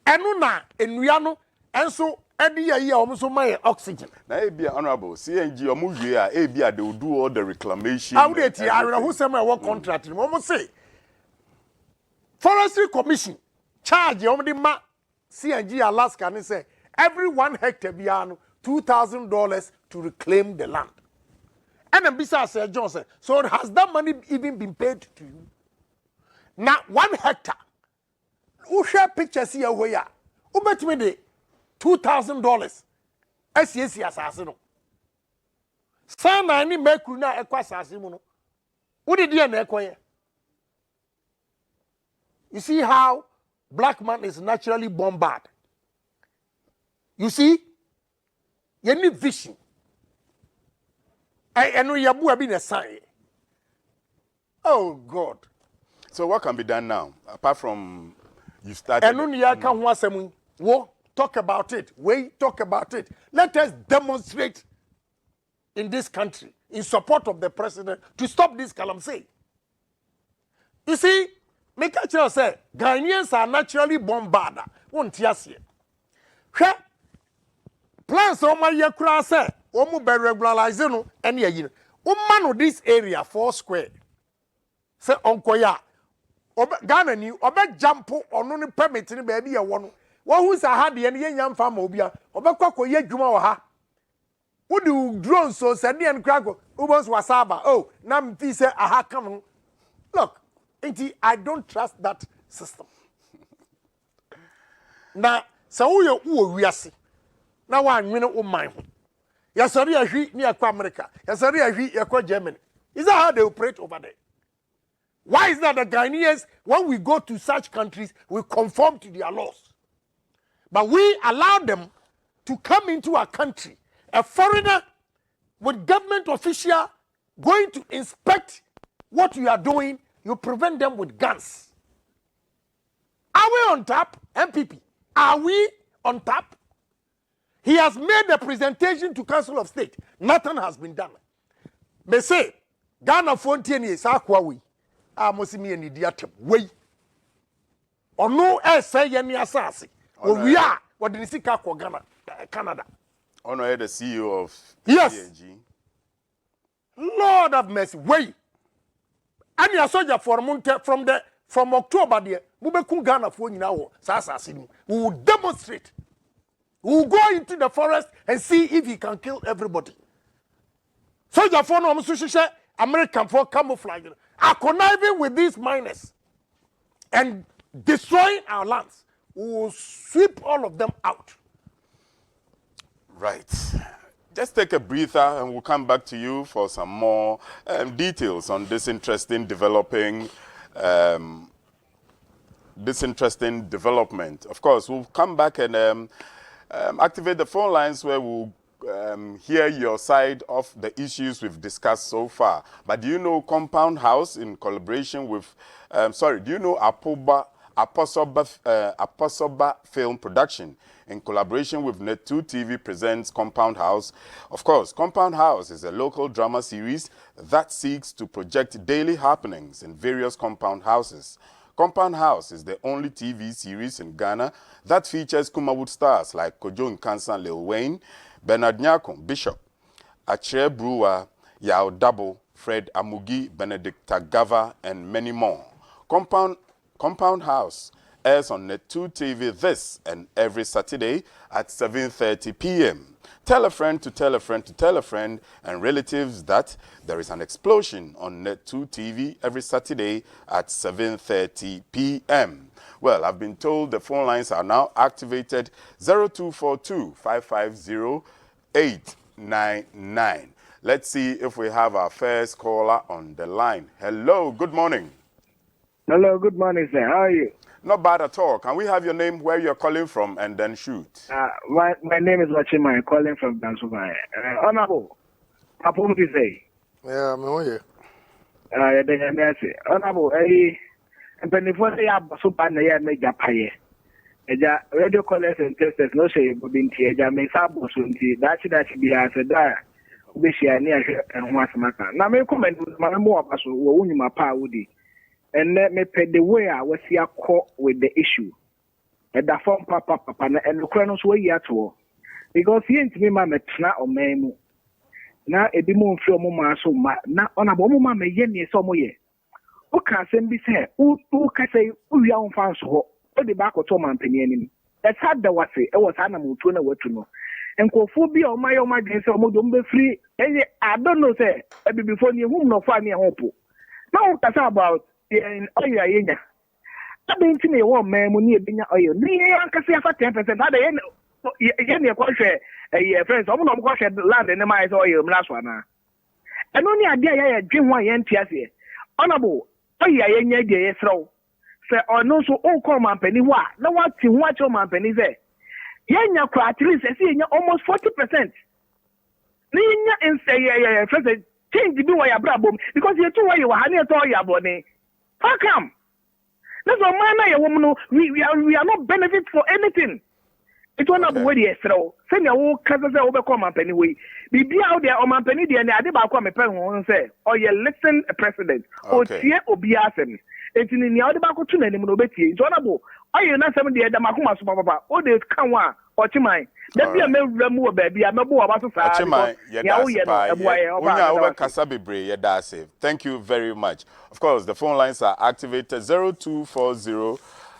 enuna, enuyano, and so. Every year, almost my oxygen. Now, be honorable. CNG or movie, they will do all the reclamation. How did I know who say my work contract? Almost say Forestry Commission charge the ma CNG Alaska and say every 1 hectare biano $2,000 to reclaim the land. And then besides Sir Johnson, so has that money even been paid to you? Now 1 hectare. Who share pictures here where? Who bet me the $2,000. SCC assassin. Sana any make na ekwa assassin. What did you know? You see how black man is naturally bombarded. You see? You need vision. I know you have been a sign. Oh God. So what can be done now? Apart from you started. I know you can want some. Talk about it. Talk about it. Let us demonstrate in this country in support of the president to stop this Galamsey. You see, make a chance say Ghanaians are naturally bombarded. Won't you see? Plans on my yakra say, Omu be regularizing any year. Man this area 4 square. Say Onkoya. Ghana ni obe jumpo on no permit ni baby ya one. What who's a hard and young farm obia, Obako ye juma ha. Would you drone so sandy and crackle? Ubers wasaba. Oh, nam fise aha come. Look, I don't trust that system. Now, so you we are see. Now I'm winning mine. Yes, sorry, I hear near America. Yes, sorry, I hear Germany. Is that how they operate over there? Why is that the Ghanaians, when we go to such countries, we conform to their laws? But we allow them to come into our country. A foreigner with government official going to inspect what you are doing, you prevent them with guns. Are we on top, MPP? Are we on top? He has made a presentation to Council of State. Nothing has been done. They say, Ghana Fontaine is Aquawi. Mosimi and Idiatum. Wait. Or no, say any assassin. We are what did you see Ghana, Canada? Honor the CEO of yes. CNG. Lord of mercy, wait. And your soldier from October there, we will Ghana for now. We will demonstrate. We will go into the forest and see if he can kill everybody. Soldier for no American for camouflage are conniving with these miners and destroying our lands. We will sweep all of them out. Right. Just take a breather and we'll come back to you for some more details on this interesting development. Of course, we'll come back and activate the phone lines where we'll hear your side of the issues we've discussed so far. But do you know Compound House in collaboration with, do you know Aposoba Film Production in collaboration with Net2 TV presents Compound House? Of course, Compound House is a local drama series that seeks to project daily happenings in various compound houses. Compound House is the only TV series in Ghana that features Kumawood stars like Kojo Nkansa, Lil Wayne, Bernard Nyakon, Bishop, Achere Brewer, Yao Dabo, Fred Amugi, Benedict Tagava, and many more. Compound House airs on Net2 TV this and every Saturday at 7:30 p.m. Tell a friend to tell a friend to tell a friend and relatives that there is an explosion on Net2 TV every Saturday at 7:30 p.m. Well, I've been told the phone lines are now activated. 0242 550 899. Let's see if we have our first caller on the line. Hello, good morning. Hello, good morning, sir. How are you? Not bad at all. Can we have your name, where you're calling from, and then shoot? My name is Wachima, calling from Dansovai. Honorable, Apo say. Yeah, I'm here. Honorable, and before they are so bad, they are made up higher. Radio callers and testers no say, but in Tia, may Sabo soon see that should be answered there. We share near and once a matter. Now, may comment with my more of us who own my power. And let me pay the way I was here caught with the issue. And the form papa and the chronos way yet all. Because he ain't me, mamma, or memo. Now a demon from Mama so much. Now on a woman may yen some way. Who can send this hair? Who can say, who young fans ho? Or the back of Tom and Penny. That's hard the what say. I was animal to know what to know. And Kophobia or my against or don't be free. And I don't know, say, before you whom no funny hope. Now, that's about. In oil, I don't think one man will need oil. Near 10%. Other end, a friends, I'm not going to land in the mines oil last one. And only idea I dream one yen here. Honorable, oh, yeah, yeah, throw. Say, or no, so all call my penny. What? No one to watch your man penny there. Yen, at least I see almost 40%. Nina and say, yeah, friends, change the do your problem because you're too why you were honey at all your body. How come? That's a man, a woman. We are not benefit for anything. It won't be where you throw. Send your old cousins overcome my penny way. Be out there on my penny, and I did about come a pen and say, oh, you listen, President. Oh, Tia Obiasen. It's in the other back to name of Betty. It's honorable. Oh, you're not 70 at the Makuma Papa. Oh, there's Kawa or Chimai. That be a member, baby. I'm a boy about to say. Thank you very much. Of course, the phone lines are activated 0240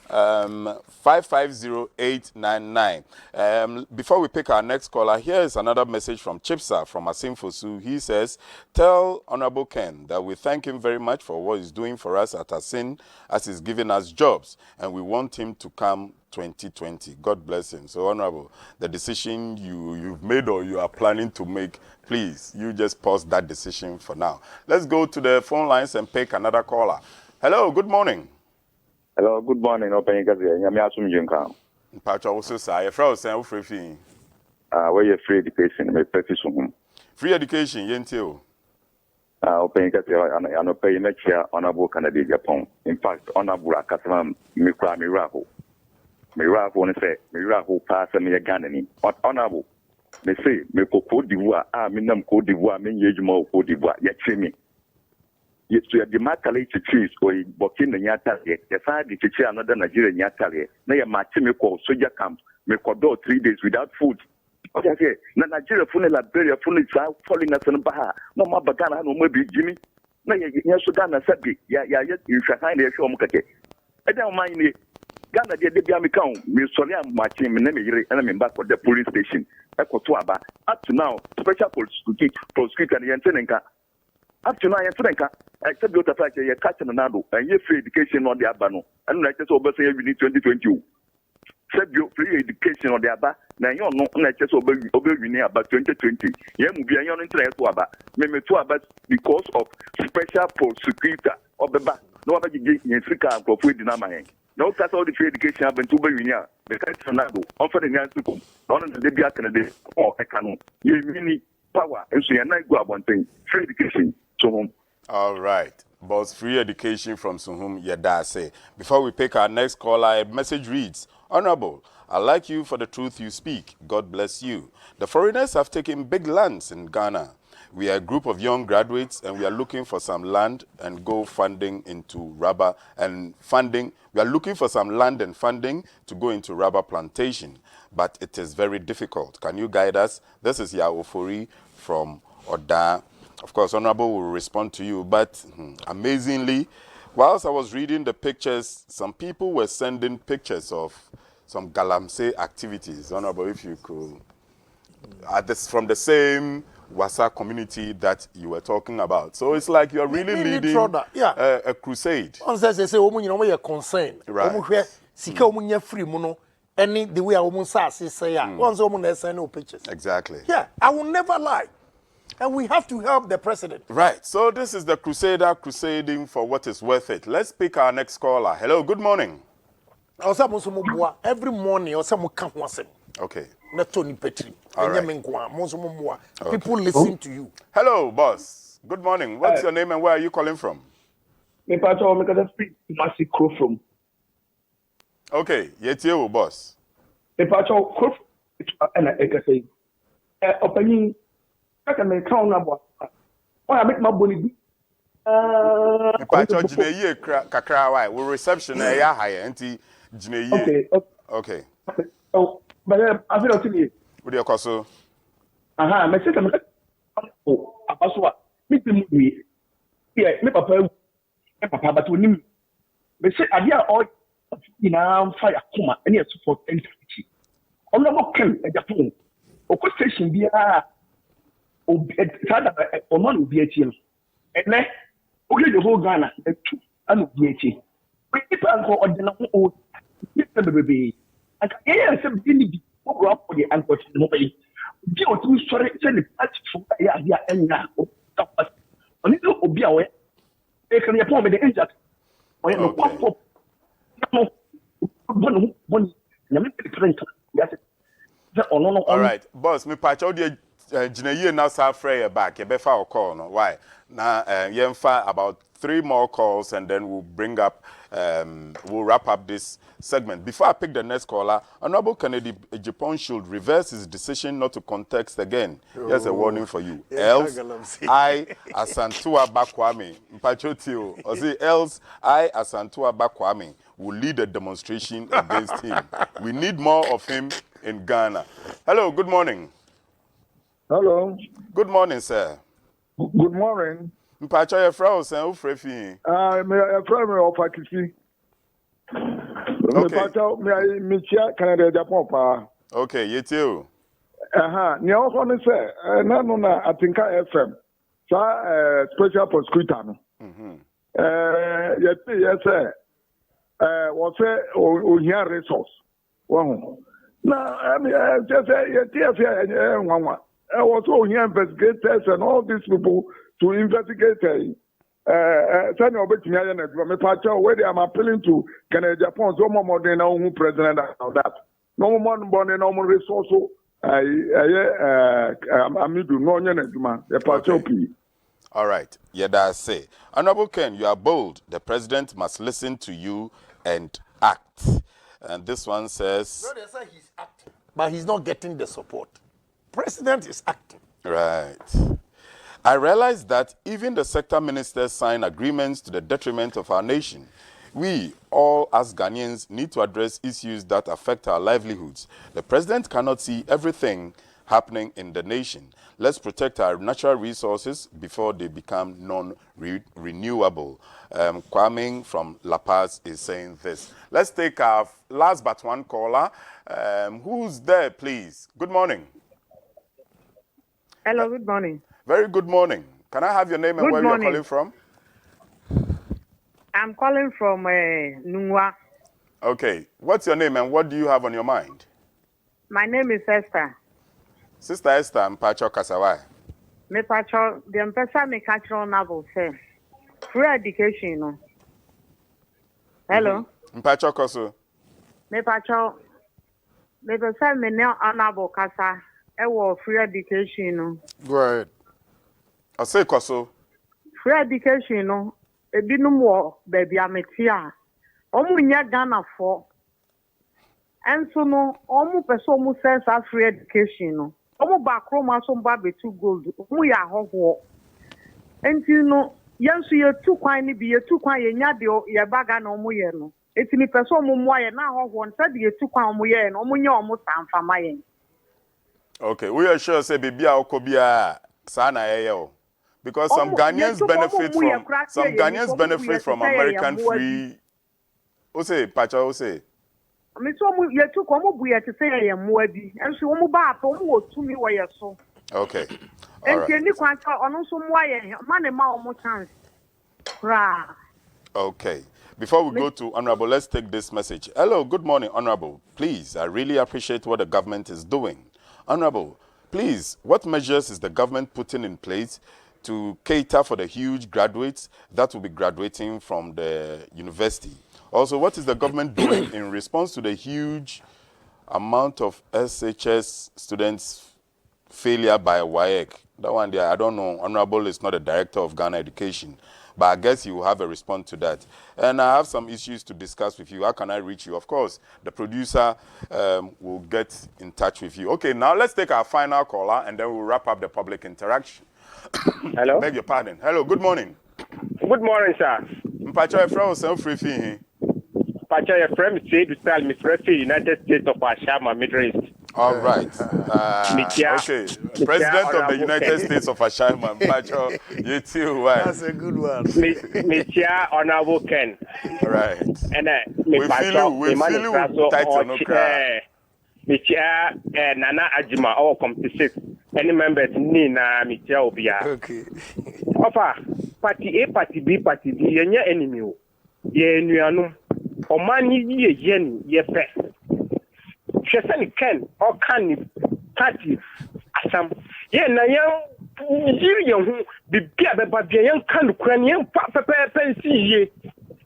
550899. Before we pick our next caller, here is another message from Chipsa from Assin Fosu. He says, tell Honorable Ken that we thank him very much for what he's doing for us at Assin as he's giving us jobs, and we want him to come 2020. God bless him. So, Honorable, the decision you've made or you are planning to make, please, you just pause that decision for now. Let's go to the phone lines and pick another caller. Hello, good morning. Hello, good morning. Open Gazi. I'm Asum Junka. Patrick also say, "Frau, free fee." Where you free education? Me practice home. Free education, yentio. Open Gazi. I no pay next year honorable Canada Agyapong. In fact, honorable Akasama Miracle. Miracle ne say Miracle pass me a Ghanaian. Honorable. Me say me Cote d'Ivoire. Me nam Cote d'Ivoire. Me yejuma Cote d'Ivoire. Yet me. Yes, we are demarcated trees or Burkina Yata. Yes, I did another Nigerian Yata. Now, my call soldier camp, me call 3 days without food. Okay, Nigeria full Liberia full is falling as an Baha. No more Bagana, no more Jimmy. No, yes, Sudan, I said, yeah, you shall find a show. I don't mind it. Ghana, the Biamicon, Miss Sonia, my team, and I'm back for the police station. Ekotuaba. Up to now, special prosecutor and Yantenka. Up to now, Yantenka. Except the fact that you're catching another and you free education on the Abano. And like this over say we need 2020. Said you free education on the Abba. Now you're not just over about 2020. Yeah, we are on internet to Abba. Maybe to Abba because of special prosecutor of the back. No other you in Africa for food in Amman. No, that's all the free education happened to Berunia. The country Nado, offer the Yansukum, none of the Libya Canada or Ekano. You mini power, and so you're not go one thing. Free education to home. All right. Boss free education from Suhum Yadase. Before we pick our next caller, a message reads, Honorable, I like you for the truth you speak. God bless you. The foreigners have taken big lands in Ghana. We are a group of young graduates and we are looking for some land and go funding into rubber and funding. We are looking for some land and funding to go into rubber plantation, but it is very difficult. Can you guide us? This is Yaofori from Oda. Of course, Honorable will respond to you, but amazingly, Whilst I was reading the pictures, some people were sending pictures of some Galamsey activities. Honorable, if you could, from the same Wasa community that you were talking about. So it's like you're really leading a crusade. On says they say, you're concerned. Right. Sika free mono. Any the way I almost say, once almost send no pictures. Exactly. Yeah, I will never lie. And we have to help the president. Right. So this is the crusader crusading for what is worth it. Let's pick our next caller. Hello, good morning. Every morning, or some come once. Okay. Not Tony Petri. All right. People listen to you. Hello, boss. Good morning. What's your name and where are you calling from? Me pacho me kada speak Masi Crow from. Okay, yetio boss. Me pacho Crow and I can say opening I me count na boy. Why I make my boni bi. Me pacho jineye kakra why we reception e ya high enti jineye. Okay. Oh, but I feel okay. With your koso. Aha, me say me oh, abaso me be mu yeah, me papa but we nim me say adia all fire kuma any support entity on no can Agyapong o station bia o sada o no bi achi no ene o get the whole Ghana to anu bi achi we people go ordinary o people bebe and yeah say bi ni bi o go up for the anchor no be bi o tu sorry say the party for ya enya o tapa oni do obi a we e kan Agyapong me the injured o no pop all right, boss, me patch out the Jinaye now say back. You better call no. Why? Now, about 3 more calls and then we'll bring up, we'll wrap up this segment. Before I pick the next caller, Honorable Kennedy Agyapong should reverse his decision not to contest again. Here's a warning for you. Else, I, Assin Central Constituency, will lead a demonstration against him. We need more of him in Ghana. Hello, good morning. Hello. Good morning, sir. Good morning. Mpacho your frau say o frefi. Me friend me of Akisi. Mpacho me chia Canada Agyapong pa. Okay, yetio. Ni o ko ni say na no na Atinka FM. Special prosecutor no. Yeti yes what say o here resource. Wow. Na just yeti nwanwa. Also here investigators and all these people to investigate sani obetumi aye na me pacha where they am appealing to Canada Agyapong so more than who president of that no more born no more resource amidu no nya na duma the pacha p. All right, yeda say Honorable Ken, you are bold. The president must listen to you and act. And this one says No, they say he's acting, but he's not getting the support. President is acting. Right. I realize that even the sector ministers sign agreements to the detriment of our nation. We, all as Ghanaians, need to address issues that affect our livelihoods. The president cannot see everything happening in the nation. Let's protect our natural resources before they become non-renewable. Kwame from La Paz is saying this. Let's take our last but one caller. Who's there, please? Good morning. Hello, good morning. Very good morning. Can I have your name and where you're calling from? I'm calling from Nungwa. Okay. What's your name and what do you have on your mind? My name is Esther. Sister Esther, Mpacho Kasawai. Me pacho, the empesa me cultural novel say free education, no. Hello. Mpacho Koso. Me pacho, me pesa me ne honorable kasa. Free education, no. Go ahead. I say Koso. Free education, no. Ebinum wo baby ametia. Omu nya Ghana for. And so no, omu peso omu sense free education, no. Omu bakroma so mba betu gold. Omu ya hoho. And you know, yansu ye tu kwan ni bi ye tu kwan ye nya de ye baga na omu ye no. Eti ni peso omu mo ye na hoho nsa de ye tu kwan omu ye no. Omu nya omu sanfama ye. Okay, we are sure say baby a okobia sa na yeye o. Because some Ghanaians benefit from American free. Ose, Pacha, Ose. Me so mu yetu ko mu buye te say ye mmoa bi enso wo mu ba ato mu wo tumi wo ye so okay all right ni kwan ka ono so mmoa ye ma ne ma o mu chance ra okay before we go to Honorable, let's take this message. Hello, good morning, Honorable. Please, I really appreciate what the government is doing. Honorable, please, what measures is the government putting in place to cater for the huge graduates that will be graduating from the university? Also, what is the government doing in response to the huge amount of SHS students failure by WAEC? That one there, I don't know. Honorable is not a director of Ghana Education, but I guess he will have a response to that. And I have some issues to discuss with you. How can I reach you? Of course, the producer will get in touch with you. Okay, now let's take our final caller, and then we'll wrap up the public interaction. Hello? Beg your pardon. Hello, good morning. Good morning, sir. Mpacho Efra Free. Pacha, your friend said to tell me United States of Ashama, Middle East. All right. Okay. President of the United States of Ashama, Pacho, you too. Why? That's a good one. Mitia Honorable Ken. Right. And we feel you tight on Okra. Mitia Nana Ajima, all come to 6. Any members Nina Mitia Obia. Okay. Ofa, party A, party B, party D, your enemy. Ye Nuano. Omani ye yen ye pe. Shesani Ken or can party asam. Ye na yan yiri the bia beba bia yan kan kran yan pa pensi ye.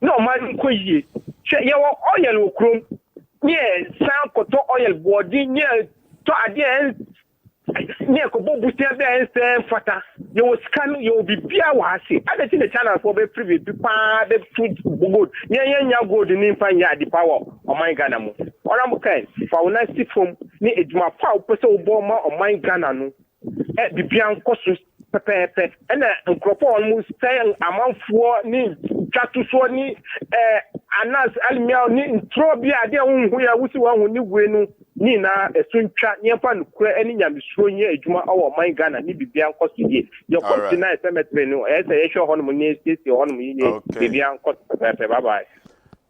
No man ko ye. She ye wo oil okrom. Ye san koto oil body ye to ade ne ko bo busia be en fata you will scan you will be bia wa ase ada ti the channel for be free be pa be food good nya gold ni fa nya di power o man Ghana mo ora mo kai fa una si from ni ejuma pa o pese o bo ma o man Ghana no e bi bia nkoso pepepe na nkropo almost say amanfo ni twatu so ni anas almia ni ntro bia de hunhu ya wusi wa hu ni gwenu ni na esuntwa nyemfa nukura eni nyamesuro nye adwuma awo man Ghana ni bibia nkoso ye your continent cemetery no ese ye hwe hono ni state hono ye bibia nkoso bye bye.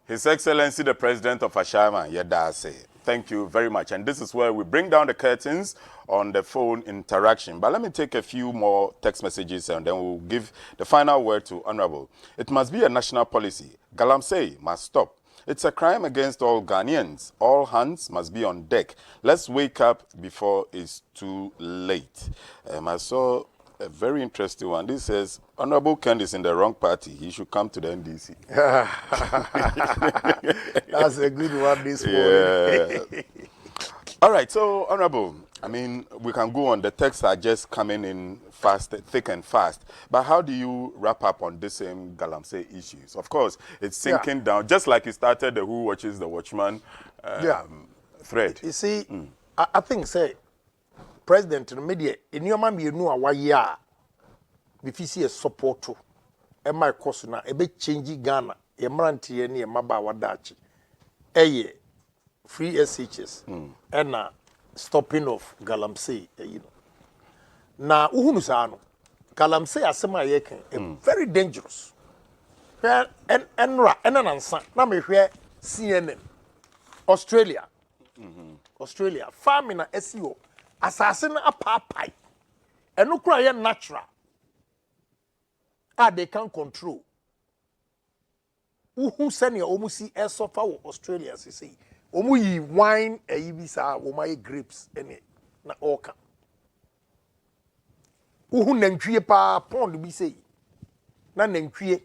His Excellency the President of Ashama, Yedase. Thank you very much. And this is where we bring down the curtains on the phone interaction. But let me take a few more text messages and then we'll give the final word to Honorable. It must be a national policy. Galamsey must stop. It's a crime against all Ghanaians. All hands must be on deck. Let's wake up before it's too late. I saw a very interesting one. This says, Honorable Ken is in the wrong party. He should come to the NDC. That's a good one this morning. Yeah. All right, so, Honorable, I mean, we can go on. The texts are just coming in fast, thick and fast. But how do you wrap up on this same Galamsey issues? Of course, it's sinking down, just like you started the Who Watches the Watchman thread. You see, I think, say, President in the media, in your man, you know, why ya, if you see a support to, and my course now, a bit changing Ghana, a maranti, and a mabawa dachi, free SHS, and stopping of Galamsey, you know. Now, Uhunusano, Galamsey asema yeken, very dangerous. And an answer, now me hear CNN, Australia, Australia, farming a SEO. Assassin a papai. And no cry natural. They can control. Who send you almost see air suffer Australia, say. Omu wine a ibisa, my grapes, and na oka. Uhu nentwie pa pond be say. Na nentwie.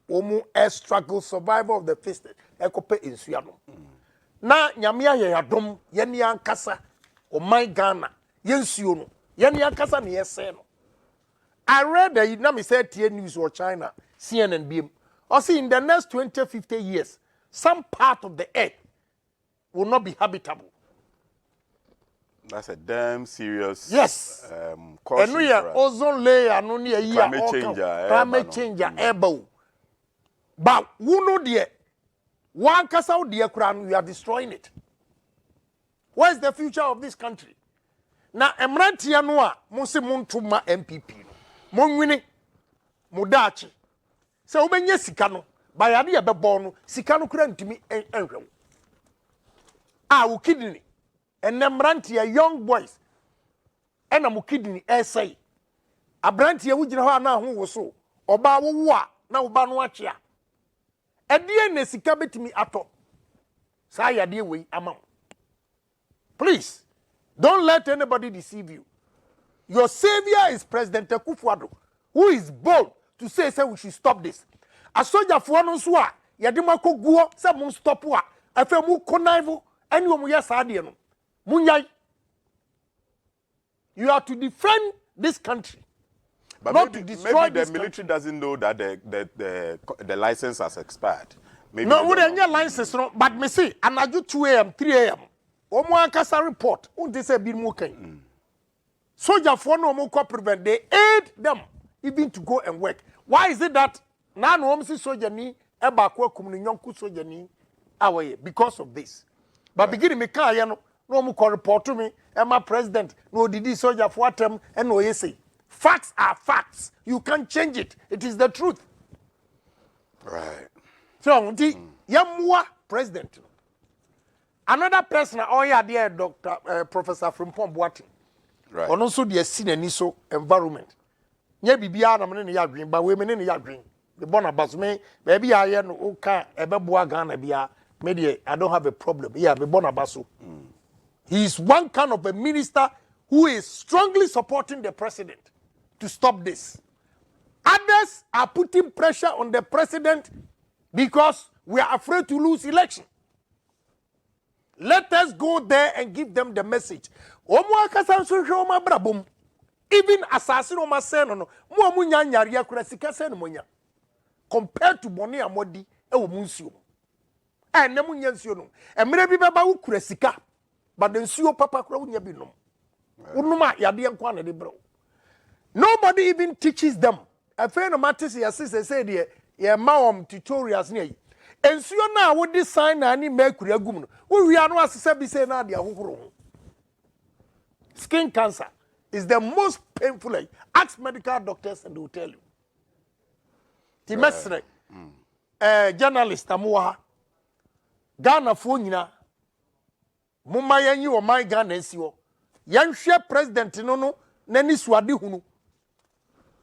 Omu air struggle survival of the fittest. Ekope in Suano. Na nyamia ye adom, yeni ankasa. Oh my Ghana, yes you know. Yani akasa ni yeseno. I read that now me said TN News or China, CNN BM. Or see in the next 20, 50 years, some part of the earth will not be habitable. That's a damn serious caution. And we are ozone layer, no near climate changer, able. But who know dear? One casa dear crown, we are destroying it. Where's the future of this country? Now, Emrantia Noa, Musi Muntuma MPP, monwini mudachi se obenye sika no bayade ye bebon no sika no kura ntimi enhwem wo kidney enemrantie young boys ena mu kidney essay abrantie wo gina ho na ho wo so oba wo a na wo ba no ache a edie na sika betimi ato sa yade we ama. Please don't let anybody deceive you. Your savior is President Akufo-Addo, who is bold to say we should stop this. A soldier for no so a yade makoguo say mun stop a afa mu connive any omu ya saade no munyai. You are to defend this country. But not maybe, to destroy maybe the military doesn't know that the license has expired. Maybe no, we don't have license, no, but me see, and I do 2 a.m., 3 a.m. Omo ankasa report, unti say bi mu kan. Soldier for no more prevent, they aid them even to go and work. Why is it that now no see soldier ni eba kwa kumni nyonku soldier ni away because of this? But beginning me kan no mo report to me, Emma president, no didi soldier for them and no say. Facts are facts. You can't change it. It is the truth. Right. So, Yamwa president. Another person, dear Dr. Professor Frimpong Boateng. Right. And also the Sineniso environment. Nye bibia na mene ya green, but we mene ya green. The bona basme, maybe I no oka ebeboa Ghana bia. Maybe I don't have a problem. Yeah, the bona basu. He is one kind of a minister who is strongly supporting the president to stop this. Others are putting pressure on the president because we are afraid to lose election. Let us go there and give them the message. Even assassin oma sen no mo amunya nyare akura sika sen monya compared to money amodi e wo munsuo e na munya nsuo no emre bi beba wo kura sika but the nsuo papa kura wonya bi nom unuma yade enko na de bro. Nobody even teaches them. A friend of Mattis sister said ye mawom tutorials near. Ensuo na wo design na ani mercury agum no wo wi anu asese bi say na de ahohoro. Skin cancer is the most painful. Ask medical doctors and they will tell you. Timesre, journalist amuwa Ghana fo nyina mumma yanyi o my Ghana nsiwo yanhwe president no nani suade hunu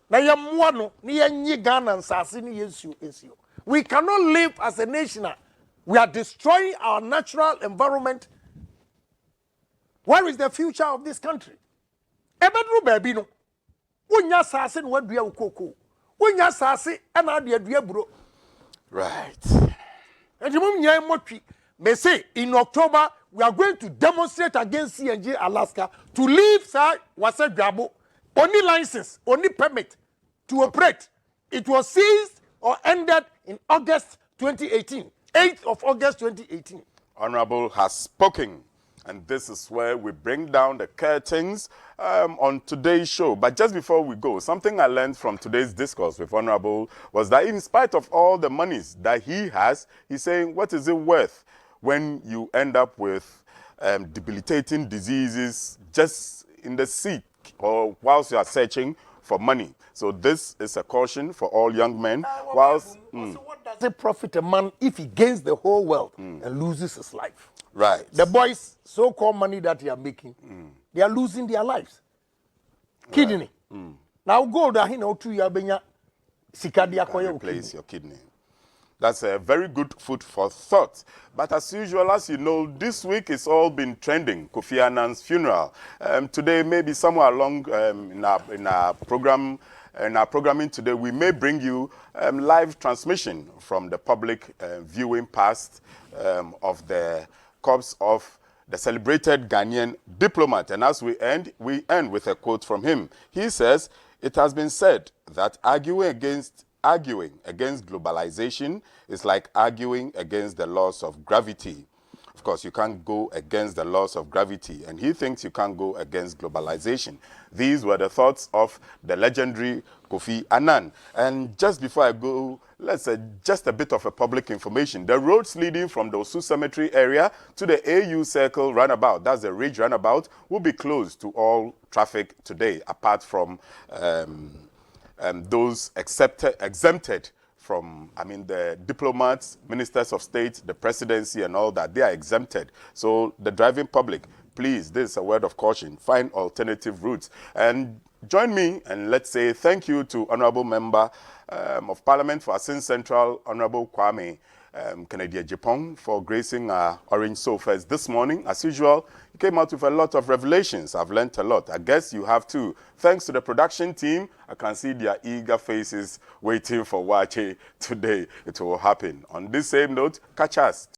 na yamwa no ni yanyi Ghana nsase ni ensio. We cannot live as a nation. We are destroying our natural environment. Where is the future of this country? Ebedru baby no. Wonya sase no wadua ukoko. Wonya sase ana de adua buro. Right. And mum nyai motwi. May say in October we are going to demonstrate against CNG Alaska to leave sir wasa dwabo. Only license, only permit to operate. It was seized or ended in August 2018. 8th of August 2018. Honorable has spoken. And this is where we bring down the curtains on today's show. But just before we go, something I learned from today's discourse with Honorable was that in spite of all the monies that he has, he's saying, what is it worth when you end up with debilitating diseases just in the sick or whilst you are searching for money? So this is a caution for all young men. Whilst, so what does it profit a man if he gains the whole world and loses his life? Right. The boys, so-called money that they are making, they are losing their lives. Kidney. Now gold, I know 2 years, Sikadia can replace your kidney. That's a very good food for thought. But as usual, as you know, this week it's all been trending. Kofi Annan's funeral. Today, maybe somewhere along in our programming today, we may bring you live transmission from the public viewing past of the corpse of the celebrated Ghanaian diplomat. And as we end with a quote from him. He says, "It has been said that arguing against globalization is like arguing against the laws of gravity." Of course, you can't go against the laws of gravity, and he thinks you can't go against globalization. These were the thoughts of the legendary Kofi Annan. And just before I go, let's say just a bit of a public information. The roads leading from the Osu Cemetery area to the AU Circle roundabout, that's the Ridge roundabout, will be closed to all traffic today, apart from those exempted from, I mean, the diplomats, ministers of state, the presidency and all that, they are exempted. So the driving public, please, this is a word of caution, find alternative routes. And join me and let's say thank you to Honorable Member of Parliament for Assin Central, Honorable Kwame Agyapong, for gracing our orange sofas this morning. As usual, you came out with a lot of revelations. I've learned a lot. I guess you have too. Thanks to the production team. I can see their eager faces waiting for Wache today. It will happen. On this same note, catch us.